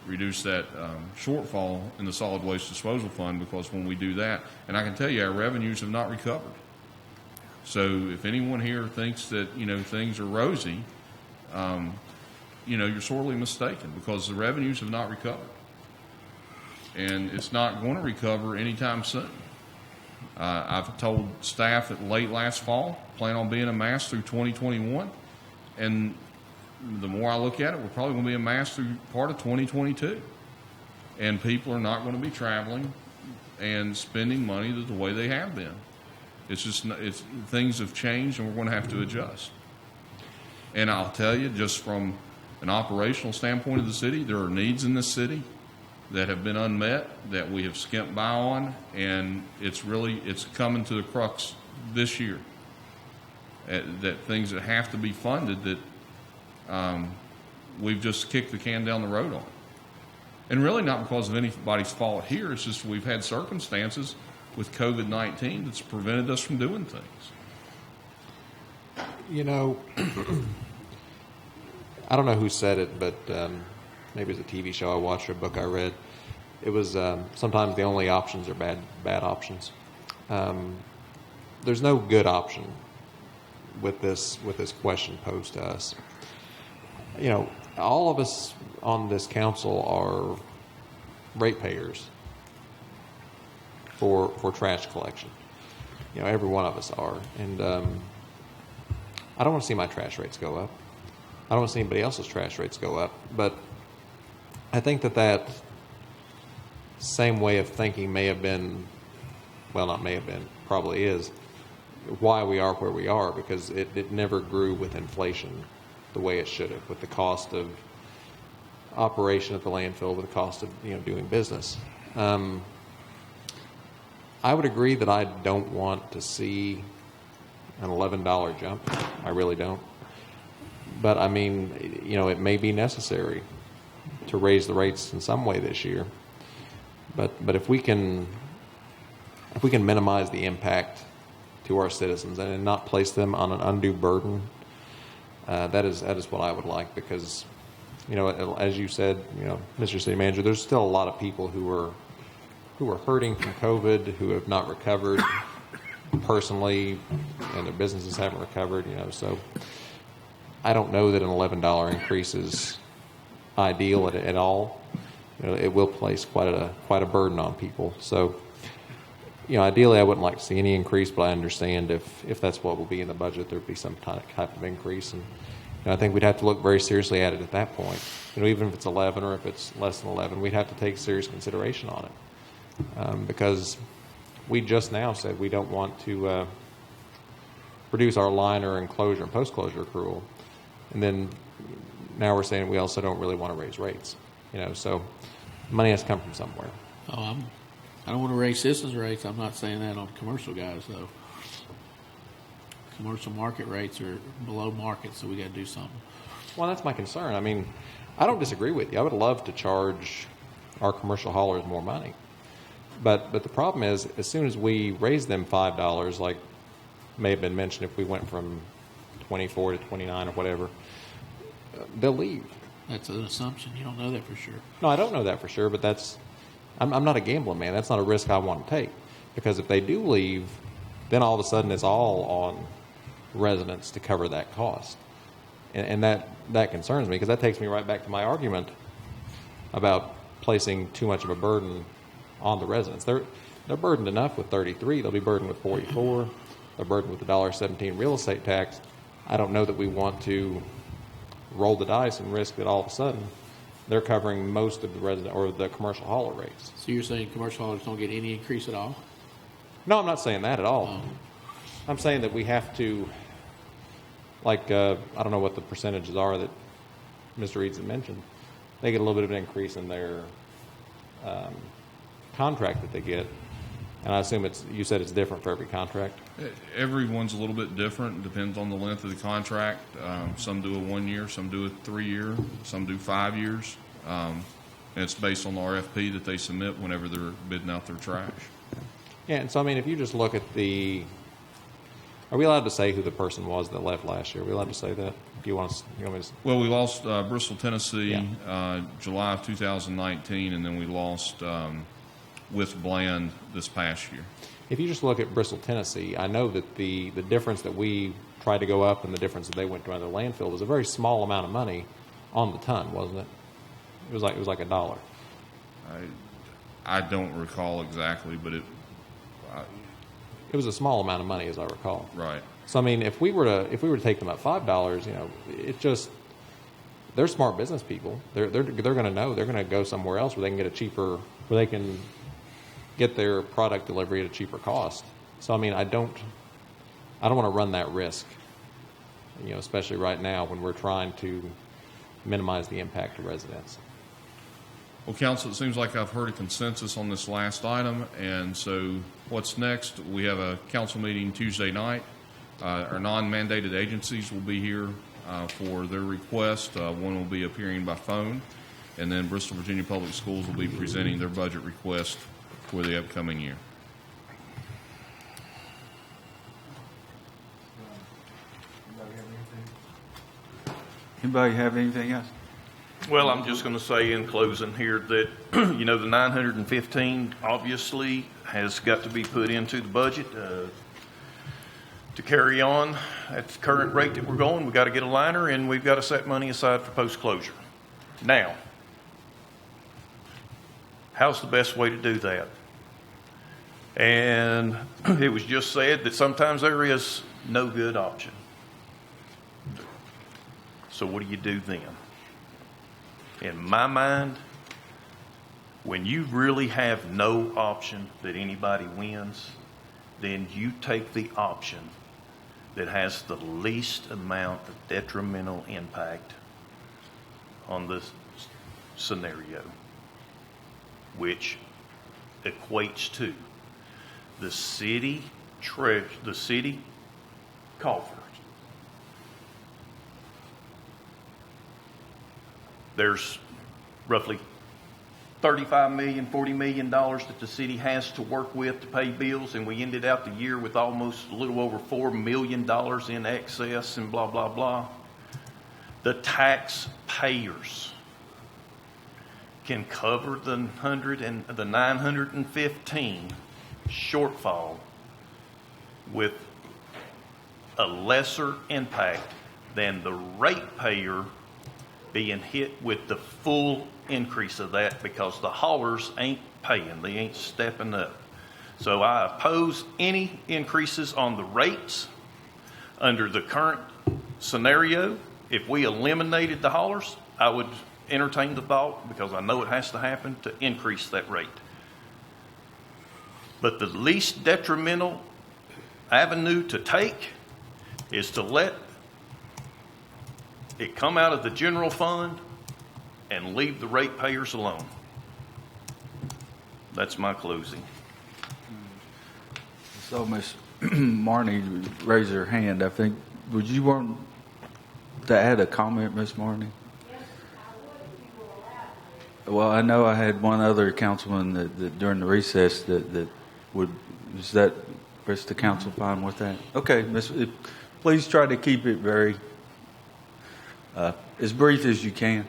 reduce that shortfall in the solid waste disposal fund, because when we do that, and I can tell you our revenues have not recovered. So if anyone here thinks that, things are rosy, you're sorely mistaken, because the revenues have not recovered. And it's not going to recover anytime soon. I've told staff that late last fall, plan on being a mass through 2021. And the more I look at it, we're probably going to be a mass through part of 2022. And people are not going to be traveling and spending money the way they have been. Things have changed, and we're going to have to adjust. And I'll tell you, just from an operational standpoint of the city, there are needs in this city that have been unmet, that we have skimped by on, and it's coming to the crux this year. That things that have to be funded that we've just kicked the can down the road on. And really not because of anybody's fault here, it's just we've had circumstances with COVID-19 that's prevented us from doing things. I don't know who said it, but maybe it's a TV show I watched or a book I read. It was sometimes the only options are bad options. There's no good option with this question posed to us. All of us on this council are ratepayers for trash collection. Every one of us are, and I don't want to see my trash rates go up. I don't want to see anybody else's trash rates go up, but I think that same way of thinking may have been, well, not may have been, probably is, why we are where we are, because it never grew with inflation the way it should have, with the cost of operation at the landfill, with the cost of doing business. I would agree that I don't want to see an $11 jump. I really don't. But I mean, you know, it may be necessary to raise the rates in some way this year. But if we can minimize the impact to our citizens and not place them on an undue burden, that is what I would like, because, you know, as you said, you know, Mr. City Manager, there's still a lot of people who are hurting from COVID, who have not recovered personally, and their businesses haven't recovered, you know. So I don't know that an $11 increase is ideal at all. You know, it will place quite a burden on people. So, you know, ideally I wouldn't like to see any increase, but I understand if that's what will be in the budget, there'd be some type of increase. And you know, I think we'd have to look very seriously at it at that point. You know, even if it's 11 or if it's less than 11, we'd have to take serious consideration on it, because we just now said we don't want to reduce our liner and closure and post-closure accrual, and then now we're saying we also don't really want to raise rates. You know, so money has to come from somewhere. Oh, I don't want to raise citizens' rates. I'm not saying that on commercial guys, though. Commercial market rates are below market, so we got to do something. Well, that's my concern. I mean, I don't disagree with you. I would love to charge our commercial haulers more money. But the problem is, as soon as we raise them $5, like may have been mentioned, if we went from 24 to 29 or whatever, they'll leave. That's an assumption. You don't know that for sure. No, I don't know that for sure, but I'm not a gambling man. That's not a risk I want to take. Because if they do leave, then all of a sudden it's all on residents to cover that cost. And that concerns me, because that takes me right back to my argument about placing too much of a burden on the residents. They're burdened enough with 33. They'll be burdened with 44. They're burdened with the $1.17 real estate tax. I don't know that we want to roll the dice and risk that all of a sudden they're covering most of the resident or the commercial hauler rates. So you're saying commercial haulers don't get any increase at all? No, I'm not saying that at all. I'm saying that we have to, like, I don't know what the percentages are that Mr. Reeds had mentioned. They get a little bit of an increase in their contract that they get. And I assume you said it's different for every contract? Everyone's a little bit different. Depends on the length of the contract. Some do a 1 year, some do a 3 year, some do 5 years. And it's based on the RFP that they submit whenever they're bidding out their trash. Yeah, and so, I mean, if you just look at are we allowed to say who the person was that left last year? Are we allowed to say that? Do you want me to? Well, we lost Bristol, Tennessee, July of 2019, and then we lost with Bland this past year. If you just look at Bristol, Tennessee, I know that the difference that we tried to go up and the difference that they went to the landfill was a very small amount of money on the ton, wasn't it? It was like $1. I don't recall exactly, but it was a small amount of money, as I recall. Right. So I mean, if we were to take them at $5, you know, it just, they're smart business people. They're going to know they're going to go somewhere else where they can get their product delivery at a cheaper cost. So I mean, I don't want to run that risk, you know, especially right now when we're trying to minimize the impact to residents. Well, Council, it seems like I've heard a consensus on this last item, and so what's next? We have a council meeting Tuesday night. Our non-mandated agencies will be here for their request. One will be appearing by phone, and then Bristol, Virginia Public Schools will be presenting their budget request for the upcoming year. Anybody have anything else? Well, I'm just going to say in closing here that, you know, the 915 obviously has got to be put into the budget to carry on at the current rate that we're going. We've got to get a liner, and we've got to set money aside for post-closure. Now, how's the best way to do that? And it was just said that sometimes there is no good option. So what do you do then? In my mind, when you really have no option that anybody wins, then you take the option that has the least amount of detrimental impact on this scenario, which equates to the city coffers. There's roughly $35 million, $40 million that the city has to work with to pay bills, and we ended out the year with almost a little over $4 million in excess and blah, blah, blah. The taxpayers can cover the 915 shortfall with a lesser impact than the ratepayer being hit with the full increase of that, because the haulers ain't paying. They ain't stepping up. So I oppose any increases on the rates under the current scenario. If we eliminated the haulers, I would entertain the thought, because I know it has to happen, to increase that rate. But the least detrimental avenue to take is to let it come out of the general fund and leave the ratepayers alone. That's my closing. So, Ms. Marnie raised her hand. I think, would you want to add a comment, Ms. Marnie? Yes, I would if you will allow me. Well, I know I had one other councilman that during the recess that would, is that rest of the council fine with that? Okay, please try to keep it very, as brief as you can.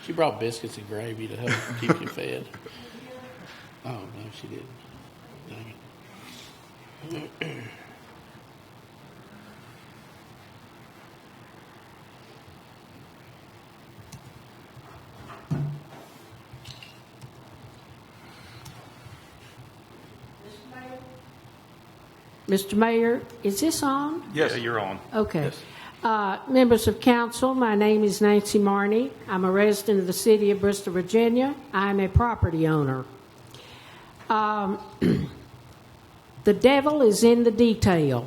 She brought biscuits and gravy to help keep you fed. Oh, no, she didn't. Dang it. Mr. Mayor, is this on? Yes, yeah, you're on. Okay. Yes. Members of council, my name is Nancy Marnie. I'm a resident of the city of Bristol, Virginia. I'm a property owner. The devil is in the detail.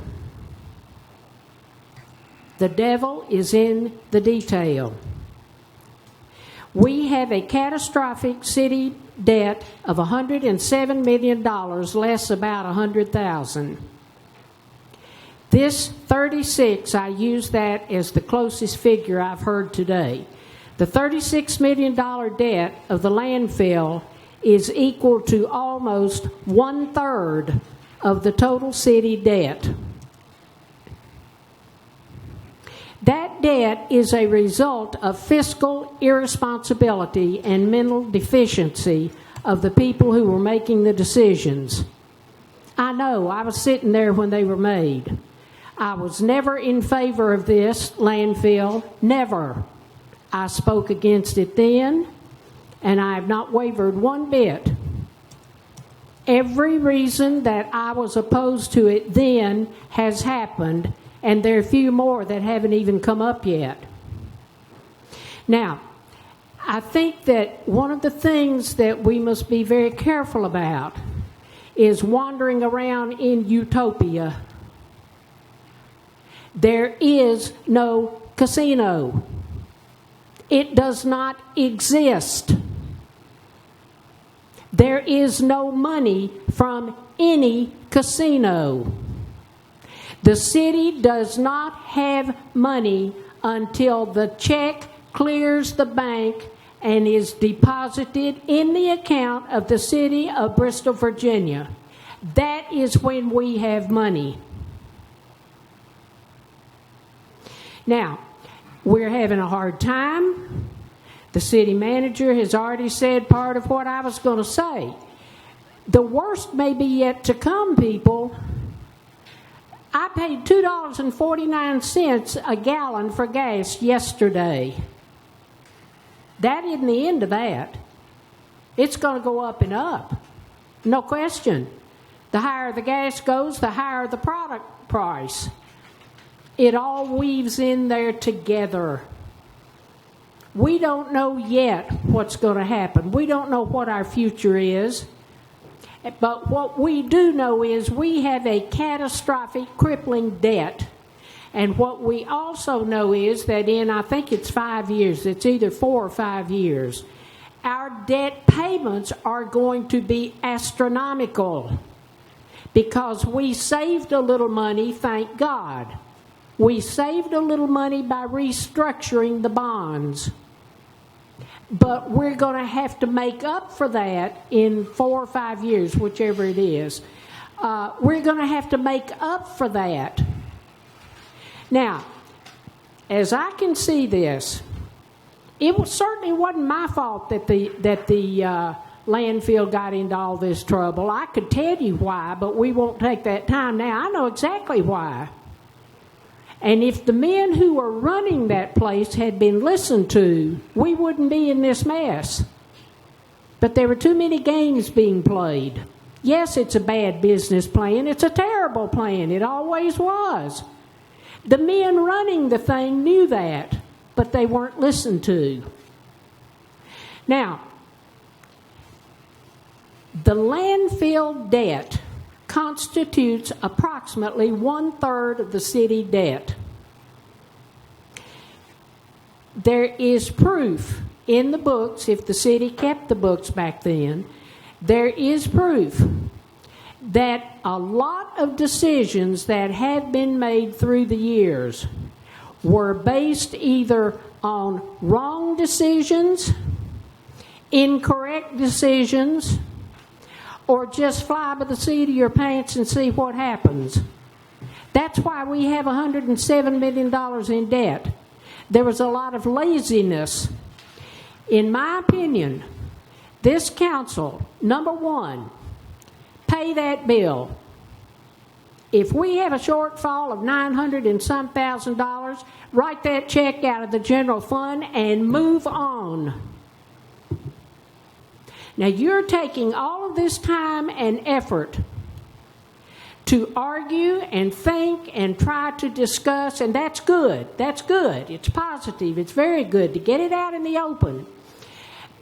The devil is in the detail. We have a catastrophic city debt of $107 million, less about $100,000. This 36, I use that as the closest figure I've heard today. The $36 million debt of the landfill is equal to almost 1/3 of the total city debt. That debt is a result of fiscal irresponsibility and mental deficiency of the people who were making the decisions. I know, I was sitting there when they were made. I was never in favor of this landfill, never. I spoke against it then, and I have not wavered one bit. Every reason that I was opposed to it then has happened, and there are a few more that haven't even come up yet. Now, I think that one of the things that we must be very careful about is wandering around in utopia. There is no casino. It does not exist. There is no money from any casino. The city does not have money until the check clears the bank and is deposited in the account of the city of Bristol, Virginia. That is when we have money. Now, we're having a hard time. The city manager has already said part of what I was going to say. The worst may be yet to come, people. I paid $2.49 a gallon for gas yesterday. That isn't the end of that. It's going to go up and up. No question. The higher the gas goes, the higher the product price. It all weaves in there together. We don't know yet what's going to happen. We don't know what our future is. But what we do know is we have a catastrophic, crippling debt. And what we also know is that in, I think it's 5 years, it's either 4 or 5 years, our debt payments are going to be astronomical. because we saved a little money, thank God. We saved a little money by restructuring the bonds. But we're going to have to make up for that in 4 or 5 years, whichever it is. We're going to have to make up for that. Now, as I can see this, certainly wasn't my fault that the landfill got into all this trouble. I could tell you why, but we won't take that time now. I know exactly why. And if the men who were running that place had been listened to, we wouldn't be in this mess. But there were too many games being played. Yes, it's a bad business plan. It's a terrible plan. It always was. The men running the thing knew that, but they weren't listened to. Now, the landfill debt constitutes approximately 1/3 of the city debt. There is proof in the books, if the city kept the books back then, there is proof that a lot of decisions that have been made through the years were based either on wrong decisions, incorrect decisions, or just fly by the seat of your pants and see what happens. That's why we have $107 million in debt. There was a lot of laziness. In my opinion, this council, number one, pay that bill. If we have a shortfall of $900 and some thousand, write that check out of the general fund and move on. Now, you're taking all of this time and effort to argue and think and try to discuss, and that's good. That's good. It's positive. It's very good to get it out in the open.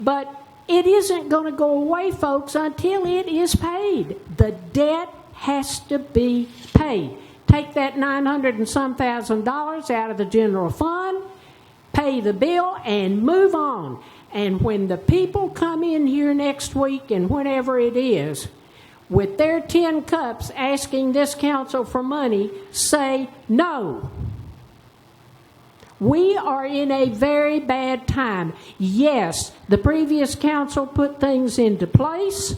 But it isn't going to go away, folks, until it is paid. The debt has to be paid. Take that $900 and some thousand out of the general fund, pay the bill, and move on. And when the people come in here next week and whenever it is, with their 10 cups asking this council for money, say no. We are in a very bad time. Yes, the previous council put things into place,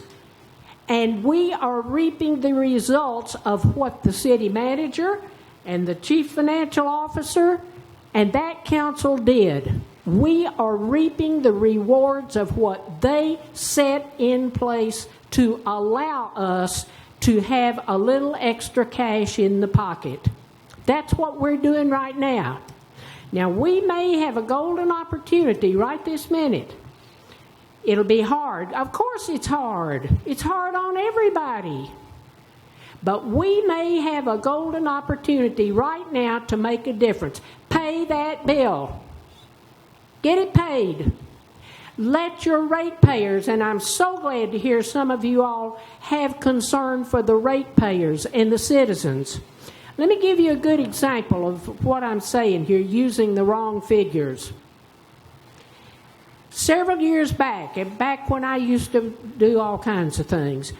and we are reaping the results of what the city manager and the chief financial officer and that council did. We are reaping the rewards of what they set in place to allow us to have a little extra cash in the pocket. That's what we're doing right now. Now, we may have a golden opportunity right this minute. It'll be hard. Of course it's hard. It's hard on everybody. But we may have a golden opportunity right now to make a difference. Pay that bill. Get it paid. Let your ratepayers, and I'm so glad to hear some of you all have concern for the ratepayers and the citizens. Let me give you a good example of what I'm saying here, using the wrong figures. Several years back when I used to do all kinds of things,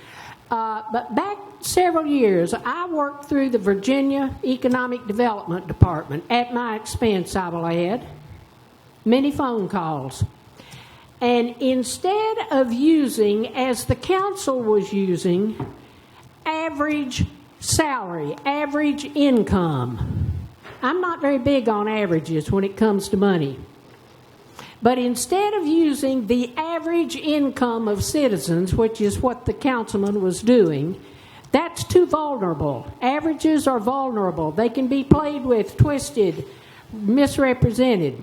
but back several years, I worked through the Virginia Economic Development Department, at my expense, I will add. Many phone calls. And instead of using, as the council was using, average salary, average income. I'm not very big on averages when it comes to money. But instead of using the average income of citizens, which is what the councilman was doing, that's too vulnerable. Averages are vulnerable. They can be played with, twisted, misrepresented.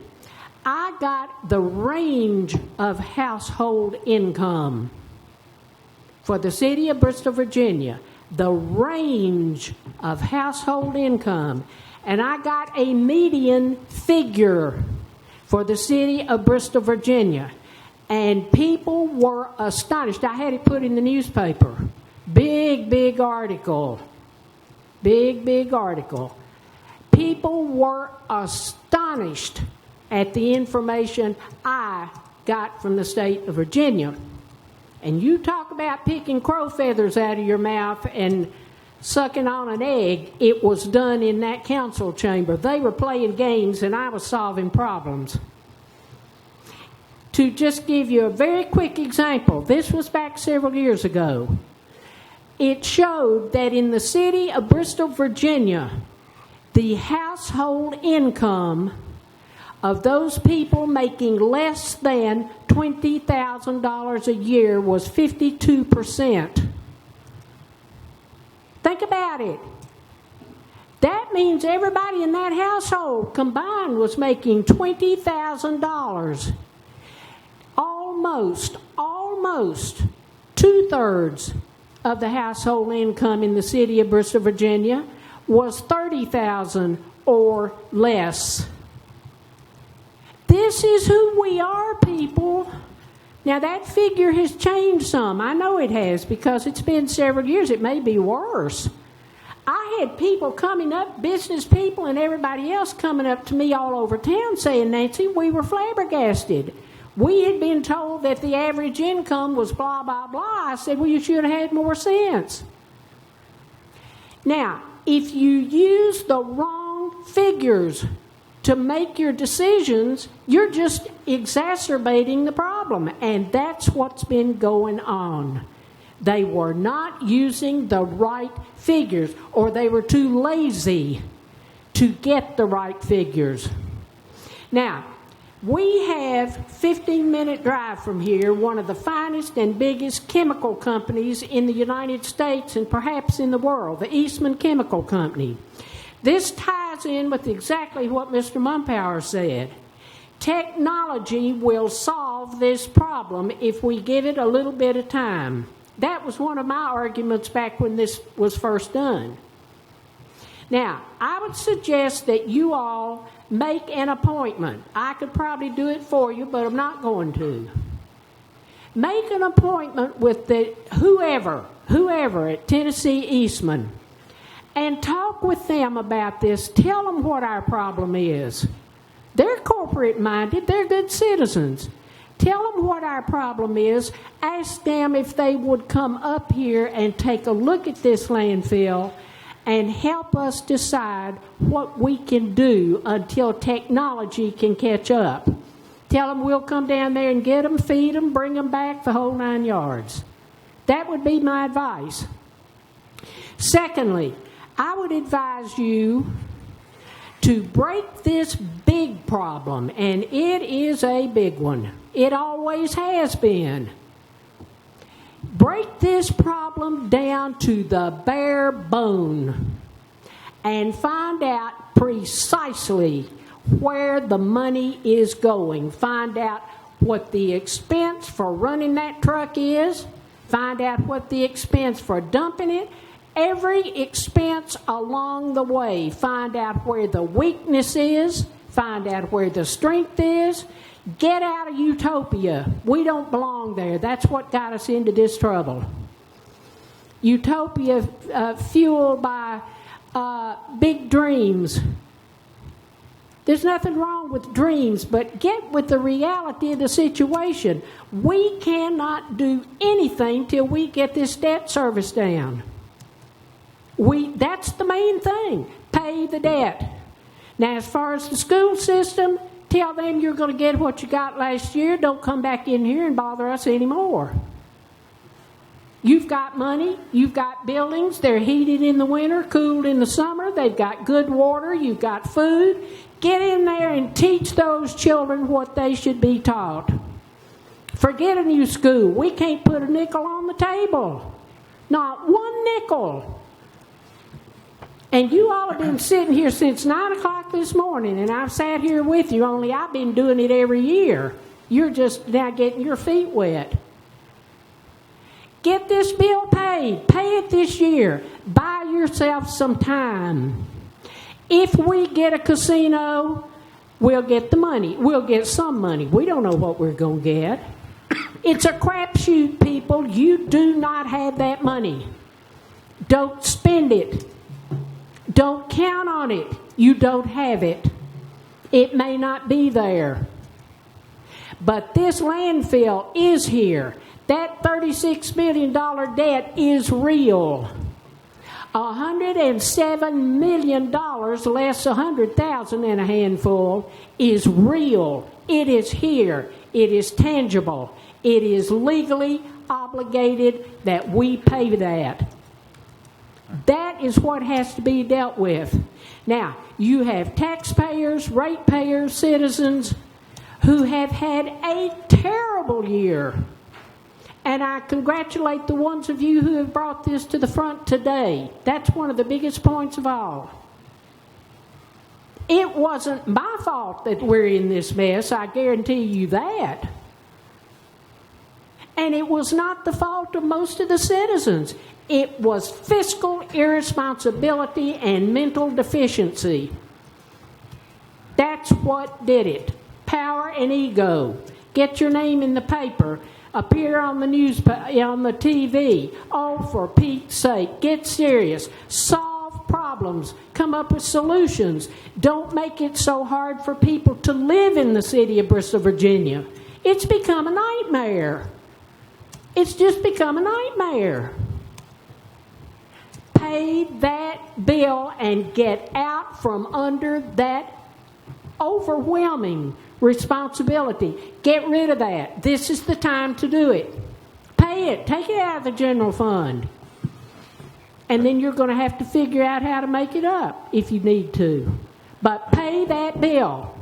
I got the range of household income for the city of Bristol, Virginia. The range of household income. And I got a median figure for the city of Bristol, Virginia. And people were astonished. I had it put in the newspaper. Big article. Big article. People were astonished at the information I got from the state of Virginia. And you talk about picking crow feathers out of your mouth and sucking on an egg, it was done in that council chamber. They were playing games and I was solving problems. To just give you a very quick example, this was back several years ago. It showed that in the city of Bristol, Virginia, the household income of those people making less than $20,000 a year was 52%. Think about it. That means everybody in that household combined was making $20,000. Almost 2/3 of the household income in the city of Bristol, Virginia was $30,000 or less. This is who we are, people. Now, that figure has changed some. I know it has because it's been several years. It may be worse. I had people coming up, business people and everybody else coming up to me all over town saying, Nancy, we were flabbergasted. We had been told that the average income was blah, blah, blah. I said, well, you should have had more sense. Now, if you use the wrong figures to make your decisions, you're just exacerbating the problem. And that's what's been going on. They were not using the right figures, or they were too lazy to get the right figures. Now, we have 15-minute drive from here, one of the finest and biggest chemical companies in the United States and perhaps in the world, the Eastman Chemical Company. This ties in with exactly what Mr. Mumpower said. Technology will solve this problem if we give it a little bit of time. That was one of my arguments back when this was first done. Now, I would suggest that you all make an appointment. I could probably do it for you, but I'm not going to. Make an appointment with whoever at Tennessee Eastman and talk with them about this. Tell them what our problem is. They're corporate-minded. They're good citizens. Tell them what our problem is. Ask them if they would come up here and take a look at this landfill and help us decide what we can do until technology can catch up. Tell them we'll come down there and get them, feed them, bring them back, the whole 9 yards. That would be my advice. Secondly, I would advise you to break this big problem, and it is a big one. It always has been. Break this problem down to the bare bone and find out precisely where the money is going. Find out what the expense for running that truck is. Find out what the expense for dumping it. Every expense along the way. Find out where the weakness is. Find out where the strength is. Get out of utopia. We don't belong there. That's what got us into this trouble. Utopia fueled by big dreams. There's nothing wrong with dreams, but get with the reality of the situation. We cannot do anything till we get this debt service down. That's the main thing. Pay the debt. Now, as far as the school system, tell them you're going to get what you got last year. Don't come back in here and bother us anymore. You've got money. You've got buildings. They're heated in the winter, cooled in the summer. They've got good water. You've got food. Get in there and teach those children what they should be taught. Forget a new school. We can't put a nickel on the table. Not one nickel. And you all have been sitting here since 9 o'clock this morning, and I've sat here with you, only I've been doing it every year. You're just now getting your feet wet. Get this bill paid. Pay it this year. Buy yourself some time. If we get a casino, we'll get the money. We'll get some money. We don't know what we're going to get. It's a crapshoot, people. You do not have that money. Don't spend it. Don't count on it. You don't have it. It may not be there. But this landfill is here. That $36 million debt is real. $107 million less $100,000 in a handful is real. It is here. It is tangible. It is legally obligated that we pay that. That is what has to be dealt with. Now, you have taxpayers, ratepayers, citizens who have had a terrible year. And I congratulate the ones of you who have brought this to the front today. That's one of the biggest points of all. It wasn't my fault that we're in this mess, I guarantee you that. And it was not the fault of most of the citizens. It was fiscal irresponsibility and mental deficiency. That's what did it. Power and ego. Get your name in the paper. Appear on the news, on the TV. Oh, for Pete's sake, get serious. Solve problems. Come up with solutions. Don't make it so hard for people to live in the city of Bristol, Virginia. It's become a nightmare. It's just become a nightmare. Pay that bill and get out from under that overwhelming responsibility. Get rid of that. This is the time to do it. Pay it. Take it out of the general fund. And then you're going to have to figure out how to make it up if you need to. But pay that bill.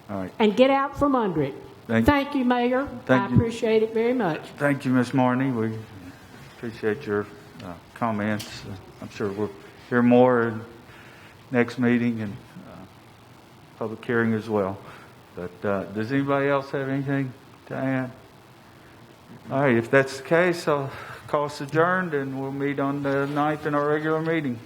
All right. And get out from under it. Thank you, Mayor. I appreciate it very much. Thank you, Ms. Marney. We appreciate your comments. I'm sure we'll hear more in next meeting and public hearing as well. But does anybody else have anything to add? All right, if that's the case, I'll call us adjourned and we'll meet on the 9th in our regular meeting.